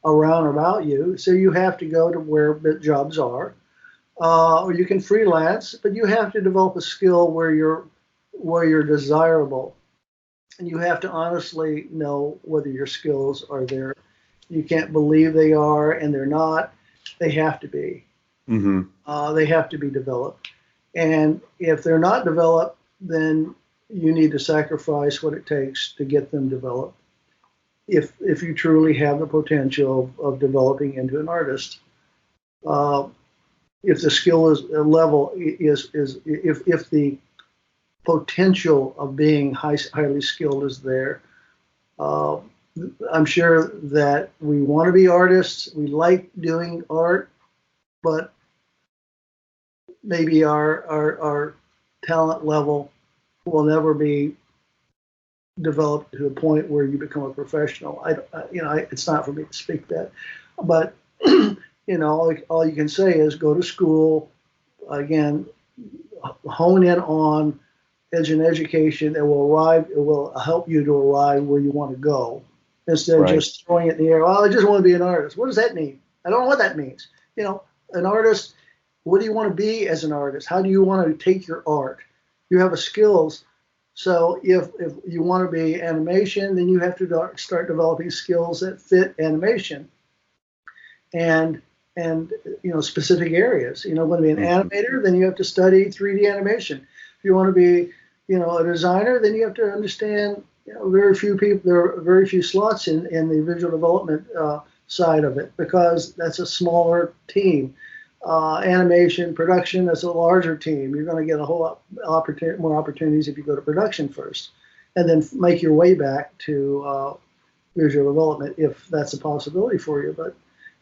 Speaker 2: around about you, so you have to go to where the jobs are, or you can freelance, but you have to develop a skill where you're desirable, and you have to honestly know whether your skills are there. You can't believe they are and they're not. They have to be. They have to be developed. And if they're not developed, then you need to sacrifice what it takes to get them developed. If you truly have the potential of developing into an artist, if the skill is level is if the potential of being highly skilled is there, I'm sure that we want to be artists. We like doing art, but maybe our talent level will never be developed to a point where you become a professional. It's not for me to speak that, but all you can say is go to school, again, hone in on an education that will help you to arrive where you want to go, instead of just throwing it in the air. Well, I just want to be an artist. What does that mean? I don't know what that means. An artist. What do you want to be as an artist? How do you want to take your art? You have a skills. So if you want to be animation, then you have to start developing skills that fit animation and specific areas. Want to be an animator, then you have to study 3D animation. If you want to be a designer, then you have to understand very few people. There are very few slots in the visual development side of it, because that's a smaller team. Animation, production, that's a larger team. You're going to get a whole lot more opportunities if you go to production first, and then make your way back to visual development if that's a possibility for you. But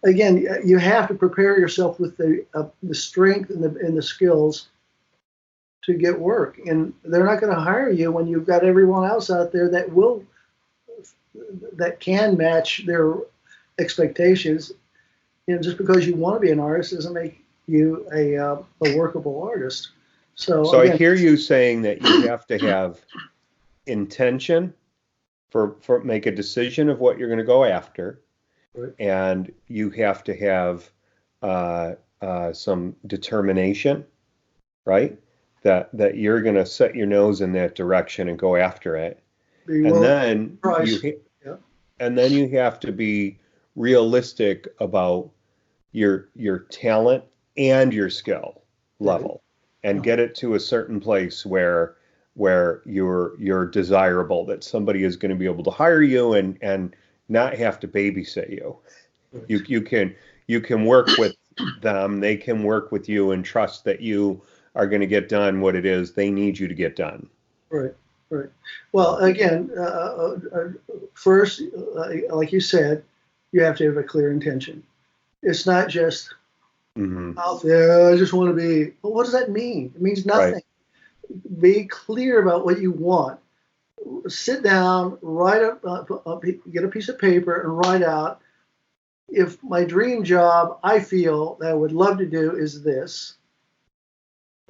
Speaker 2: again, you have to prepare yourself with the strength and the skills to get work, and they're not going to hire you when you've got everyone else out there that can match their expectations. Just because you want to be an artist doesn't make you a workable artist. So
Speaker 1: again, I hear you saying that you have to have intention for make a decision of what you're going to go after,
Speaker 2: right.
Speaker 1: And you have to have some determination, right? That you're going to set your nose in that direction and go after it, and then you have to be realistic about your talent and your skill level, and get it to a certain place where you're desirable, that somebody is going to be able to hire you and not have to babysit you. You can work with them, they can work with you, and trust that you are going to get done what it is they need you to get done.
Speaker 2: Right, right. Well, again, first, like you said, you have to have a clear intention. It's not just out there, I just want to be. Well, what does that mean? It means nothing. Right. Be clear about what you want. Sit down, write get a piece of paper and write out, if my dream job I feel that I would love to do is this.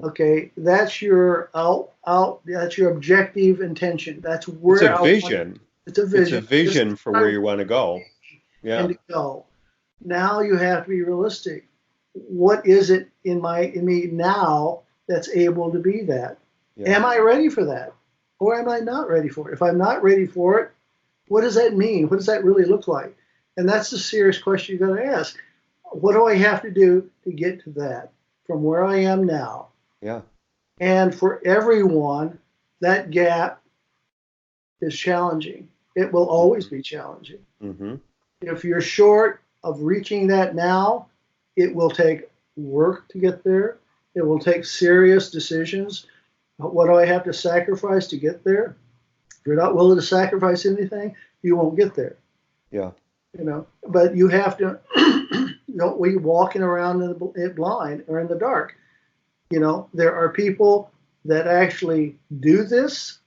Speaker 2: Okay, that's your that's your objective intention. That's where
Speaker 1: it's a vision.
Speaker 2: It's a vision.
Speaker 1: It's a vision for where you want to go. Yeah.
Speaker 2: And to go. Now you have to be realistic. What is it in me now that's able to be that? Yeah. Am I ready for that? Or am I not ready for it? If I'm not ready for it, what does that mean? What does that really look like? And that's the serious question you got to ask. What do I have to do to get to that from where I am now?
Speaker 1: Yeah.
Speaker 2: And for everyone, that gap is challenging. It will always be challenging. Mm-hmm. If you're short of reaching that now, it will take work to get there. It will take serious decisions. What do I have to sacrifice to get there? If you're not willing to sacrifice anything, you won't get there.
Speaker 1: Yeah.
Speaker 2: But you have to, don't be walking around in blind or in the dark. There are people that actually do this,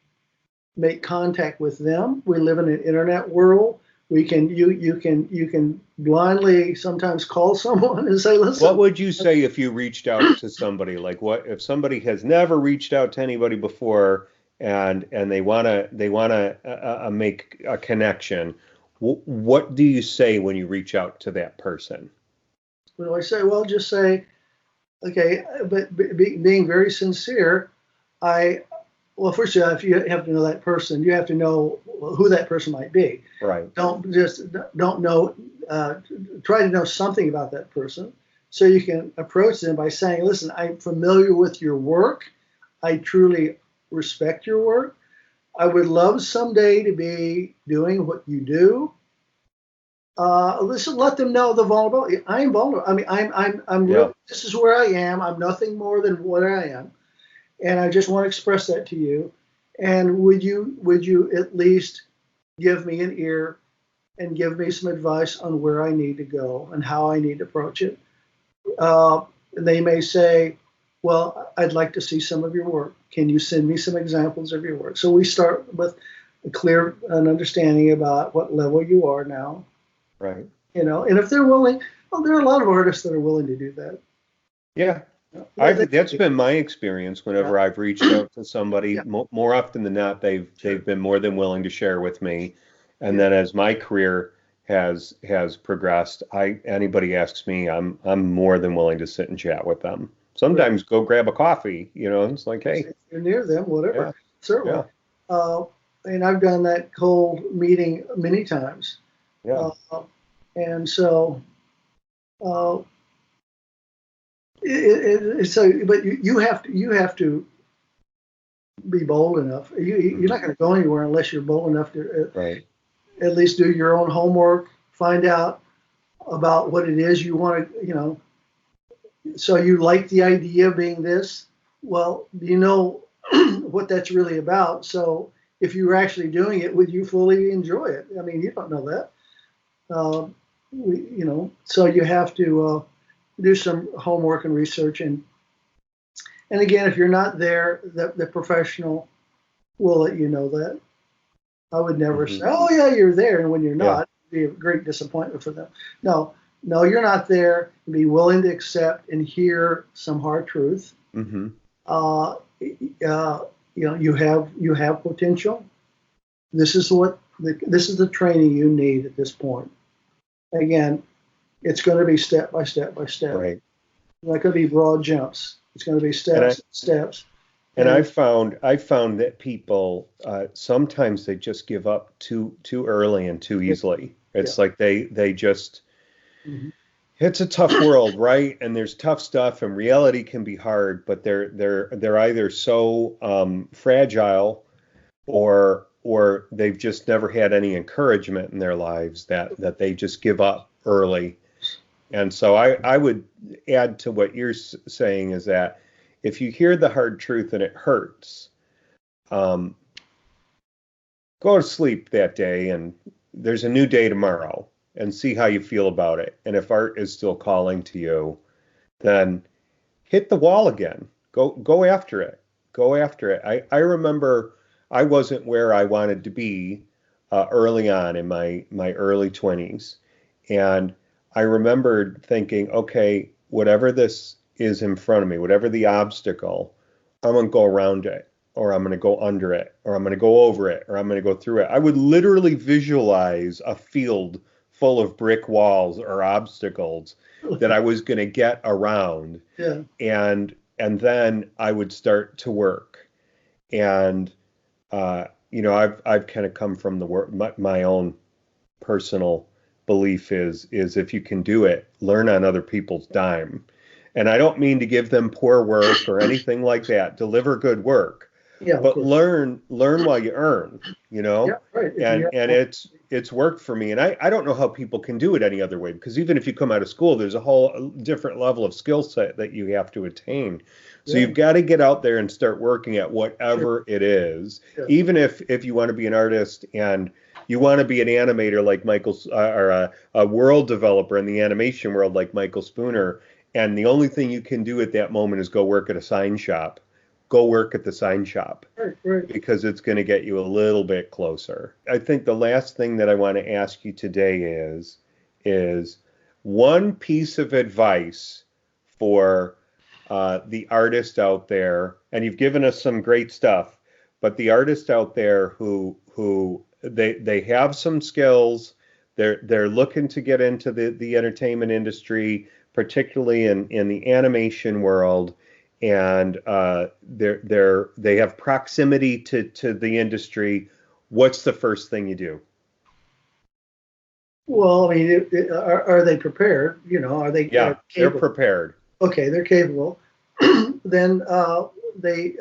Speaker 2: make contact with them. We live in an internet world. You can blindly sometimes call someone and say, listen.
Speaker 1: What would you say if you reached out to somebody? Like, what if somebody has never reached out to anybody before and they wanna make a connection? What do you say when you reach out to that person?
Speaker 2: What do I say? Well, just say, okay, but being very sincere, first if you have to know that person, you have to know who that person might be.
Speaker 1: Right.
Speaker 2: Don't know, try to know something about that person so you can approach them by saying, listen, I'm familiar with your work. I truly respect your work. I would love someday to be doing what you do. Listen, let them know the vulnerability. I'm vulnerable. I mean, I'm
Speaker 1: yeah.
Speaker 2: This is where I am. I'm nothing more than what I am. And I just want to express that to you. And would you at least give me an ear and give me some advice on where I need to go and how I need to approach it? And they may say, well, I'd like to see some of your work. Can you send me some examples of your work? So we start with a clear understanding about what level you are now.
Speaker 1: Right.
Speaker 2: And if they're willing, well, there are a lot of artists that are willing to do that.
Speaker 1: Yeah. That's been my experience whenever I've reached out to somebody. Yeah. More often than not, they've been more than willing to share with me. And then as my career has progressed, anybody asks me, I'm more than willing to sit and chat with them. Sometimes go grab a coffee. It's like, hey,
Speaker 2: if you're near them, whatever. Yeah. Certainly. Yeah. And I've done that cold meeting many times.
Speaker 1: Yeah.
Speaker 2: And so. But you have to be bold enough. You're not going to go anywhere unless you're bold enough to at least do your own homework, find out about what it is you want to, So you like the idea of being this? Well, do you know what that's really about? So if you were actually doing it, would you fully enjoy it? I mean, you don't know that. So you have to do some homework and research. And again, if you're not there, the professional will let you know that. I would never say, oh, yeah, you're there. And when you're not, it'd be a great disappointment for them. No, you're not there. Be willing to accept and hear some hard truth. Mm-hmm. You have potential. This is the training you need at this point. Again, it's going to be step by step by step.
Speaker 1: Right.
Speaker 2: It's not going to be broad jumps. It's going to be steps.
Speaker 1: And I found that people sometimes they just give up too early and too easily. It's like they just. Mm-hmm. It's a tough world, right? And there's tough stuff, and reality can be hard. But they're either so fragile, or they've just never had any encouragement in their lives that they just give up early. And so I would add to what you're saying is that if you hear the hard truth and it hurts, go to sleep that day, and there's a new day tomorrow, and see how you feel about it. And if art is still calling to you, then hit the wall again. Go after it. Go after it. I remember I wasn't where I wanted to be early on in my early 20s. And I remembered thinking, okay, whatever this is in front of me, whatever the obstacle, I'm going to go around it, or I'm going to go under it, or I'm going to go over it, or I'm going to go through it. I would literally visualize a field full of brick walls or obstacles that I was going to get around.
Speaker 2: Yeah.
Speaker 1: And then I would start to work. And I've kind of come from the work. My own personal belief is if you can do it, learn on other people's dime. And I don't mean to give them poor work or anything like that. Deliver good work.
Speaker 2: Yeah,
Speaker 1: but learn while you earn,
Speaker 2: Yeah, right.
Speaker 1: And it's worked for me. And I don't know how people can do it any other way, because even if you come out of school, there's a whole different level of skill set that you have to attain. So you've got to get out there and start working at whatever it is, even if you want to be an artist and you want to be an animator like Michael, or a world developer in the animation world like Michael Spooner. And the only thing you can do at that moment is go work at a sign shop. Go work at the sign shop,
Speaker 2: right.
Speaker 1: Because it's going to get you a little bit closer. I think the last thing that I want to ask you today is one piece of advice for the artist out there, and you've given us some great stuff, but the artist out there who they have some skills, they're looking to get into the entertainment industry, particularly in the animation world. And they have proximity to the industry. What's the first thing you do?
Speaker 2: Well, I mean, are they prepared? Are they?
Speaker 1: Yeah, they're prepared.
Speaker 2: Okay, they're capable. Then they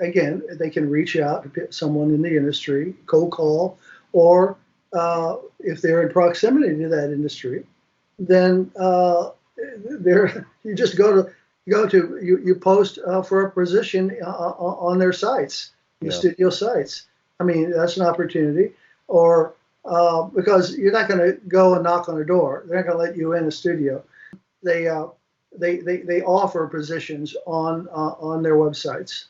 Speaker 2: can reach out to someone in the industry, cold call, or if they're in proximity to that industry, then you just you post for a position on their sites, the studio sites. I mean, that's an opportunity. Or because you're not going to go and knock on a door, they're not going to let you in a studio. They offer positions on their websites,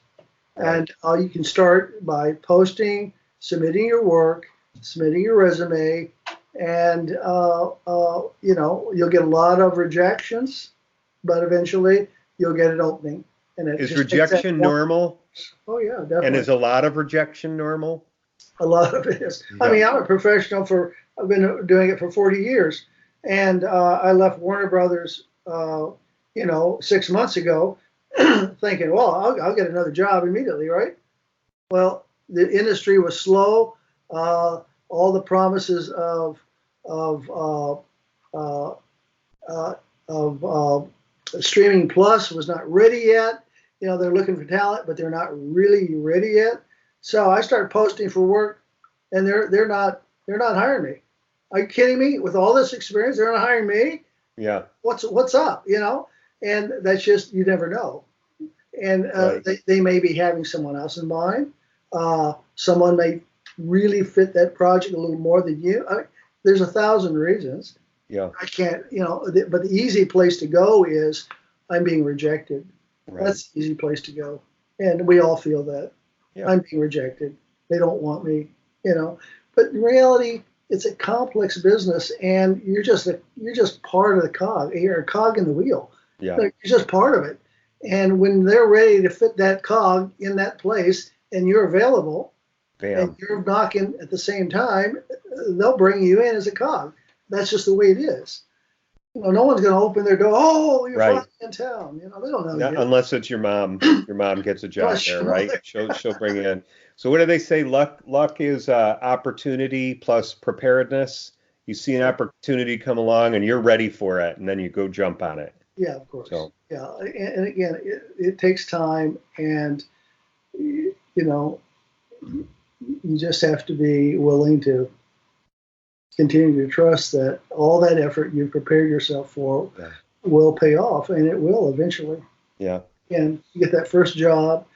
Speaker 2: and you can start by posting, submitting your work, submitting your resume, and you'll get a lot of rejections, but eventually you'll get an opening. And
Speaker 1: is rejection normal?
Speaker 2: Oh yeah, definitely.
Speaker 1: And is a lot of rejection normal?
Speaker 2: A lot of it is. Yeah. I mean, I'm a professional I've been doing it for 40 years, and I left Warner Brothers, 6 months ago, thinking, well, I'll get another job immediately, right? Well, the industry was slow. All the promises of Streaming Plus was not ready yet. They're looking for talent, but they're not really ready yet. So I started posting for work, and they're not hiring me. Are you kidding me? With all this experience, they're not hiring me?
Speaker 1: Yeah.
Speaker 2: What's up? And that's just, you never know. And they may be having someone else in mind. Someone may really fit that project a little more than you. There's 1,000 reasons.
Speaker 1: Yeah.
Speaker 2: I can't, but the easy place to go is I'm being rejected. Right. That's the easy place to go. And we all feel that. Yeah. I'm being rejected. They don't want me, But in reality, it's a complex business, and you're just part of the cog. You're a cog in the wheel.
Speaker 1: Yeah.
Speaker 2: You're just part of it. And when they're ready to fit that cog in that place and you're available,
Speaker 1: Bam.
Speaker 2: and you're knocking at the same time, they'll bring you in as a cog. That's just the way it is. No one's going to open their door. Oh, you're finally in town. They don't know yet.
Speaker 1: Unless it's your mom. Your mom gets a job there, right? She'll bring you in. So what do they say? Luck is opportunity plus preparedness. You see an opportunity come along and you're ready for it, and then you go jump on it.
Speaker 2: Yeah, of course. So. Yeah, and again, it takes time, and you just have to be willing to continue to trust that all that effort you've prepared yourself for will pay off, and it will eventually.
Speaker 1: Yeah.
Speaker 2: again, you get that first job,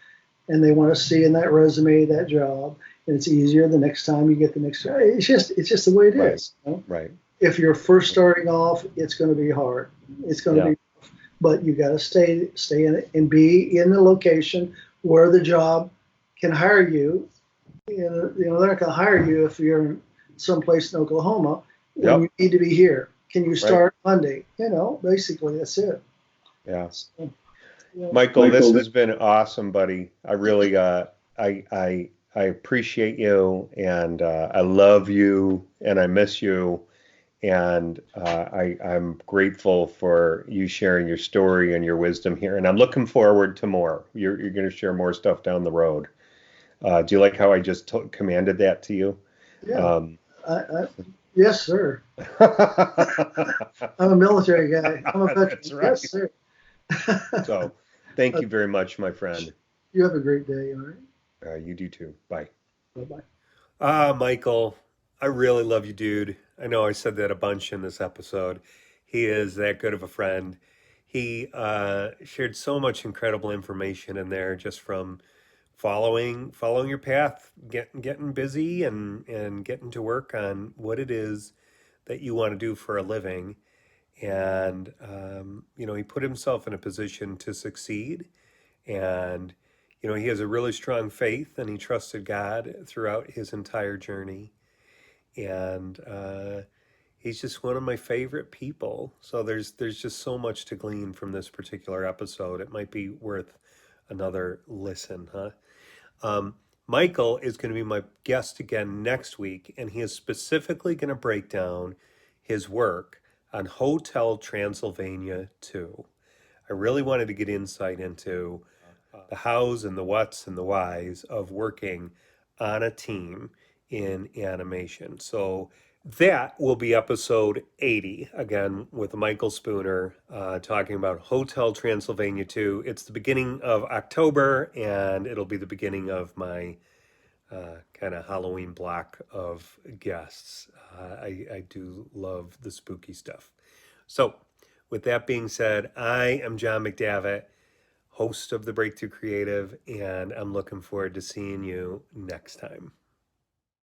Speaker 2: and they want to see in that resume that job, and it's easier the next time you get the next job. It's just the way it
Speaker 1: Right.
Speaker 2: is. You know?
Speaker 1: Right.
Speaker 2: If you're first starting off, it's going to be hard. It's going to
Speaker 1: Yeah.
Speaker 2: be, but you got to stay in it and be in the location where the job can hire you. They're not going to hire you if you're in someplace in Oklahoma when you
Speaker 1: Yep.
Speaker 2: need to be here. Can you
Speaker 1: Right.
Speaker 2: start Monday? Basically that's it.
Speaker 1: Yeah.
Speaker 2: So, yeah.
Speaker 1: Michael, this has been awesome, buddy. I really I appreciate you, and I love you, and I miss you, and I'm grateful for you sharing your story and your wisdom here, and I'm looking forward to more. You're going to share more stuff down the road. Do you like how I just commanded that to you?
Speaker 2: Yeah.
Speaker 1: Um,
Speaker 2: Yes, sir. I'm a military guy. I'm a veteran.
Speaker 1: that's right.
Speaker 2: Yes, sir.
Speaker 1: So, thank you very much, my friend.
Speaker 2: You have a great day. All right.
Speaker 1: You do too. Bye.
Speaker 2: Bye bye.
Speaker 1: Michael, I really love you, dude. I know I said that a bunch in this episode. He is that good of a friend. He shared so much incredible information in there just from following your path, getting busy and getting to work on what it is that you want to do for a living. And he put himself in a position to succeed, and he has a really strong faith, and he trusted God throughout his entire journey. And he's just one of my favorite people. So there's just so much to glean from this particular episode. It might be worth another listen, huh? Michael is going to be my guest again next week, and he is specifically going to break down his work on Hotel Transylvania 2. I really wanted to get insight into the hows and the whats and the whys of working on a team in animation. So that will be episode 80, again, with Michael Spooner talking about Hotel Transylvania 2. It's the beginning of October, and it'll be the beginning of my kind of Halloween block of guests. I do love the spooky stuff. So, with that being said, I am John McDavitt, host of the Breakthrough Creative, and I'm looking forward to seeing you next time.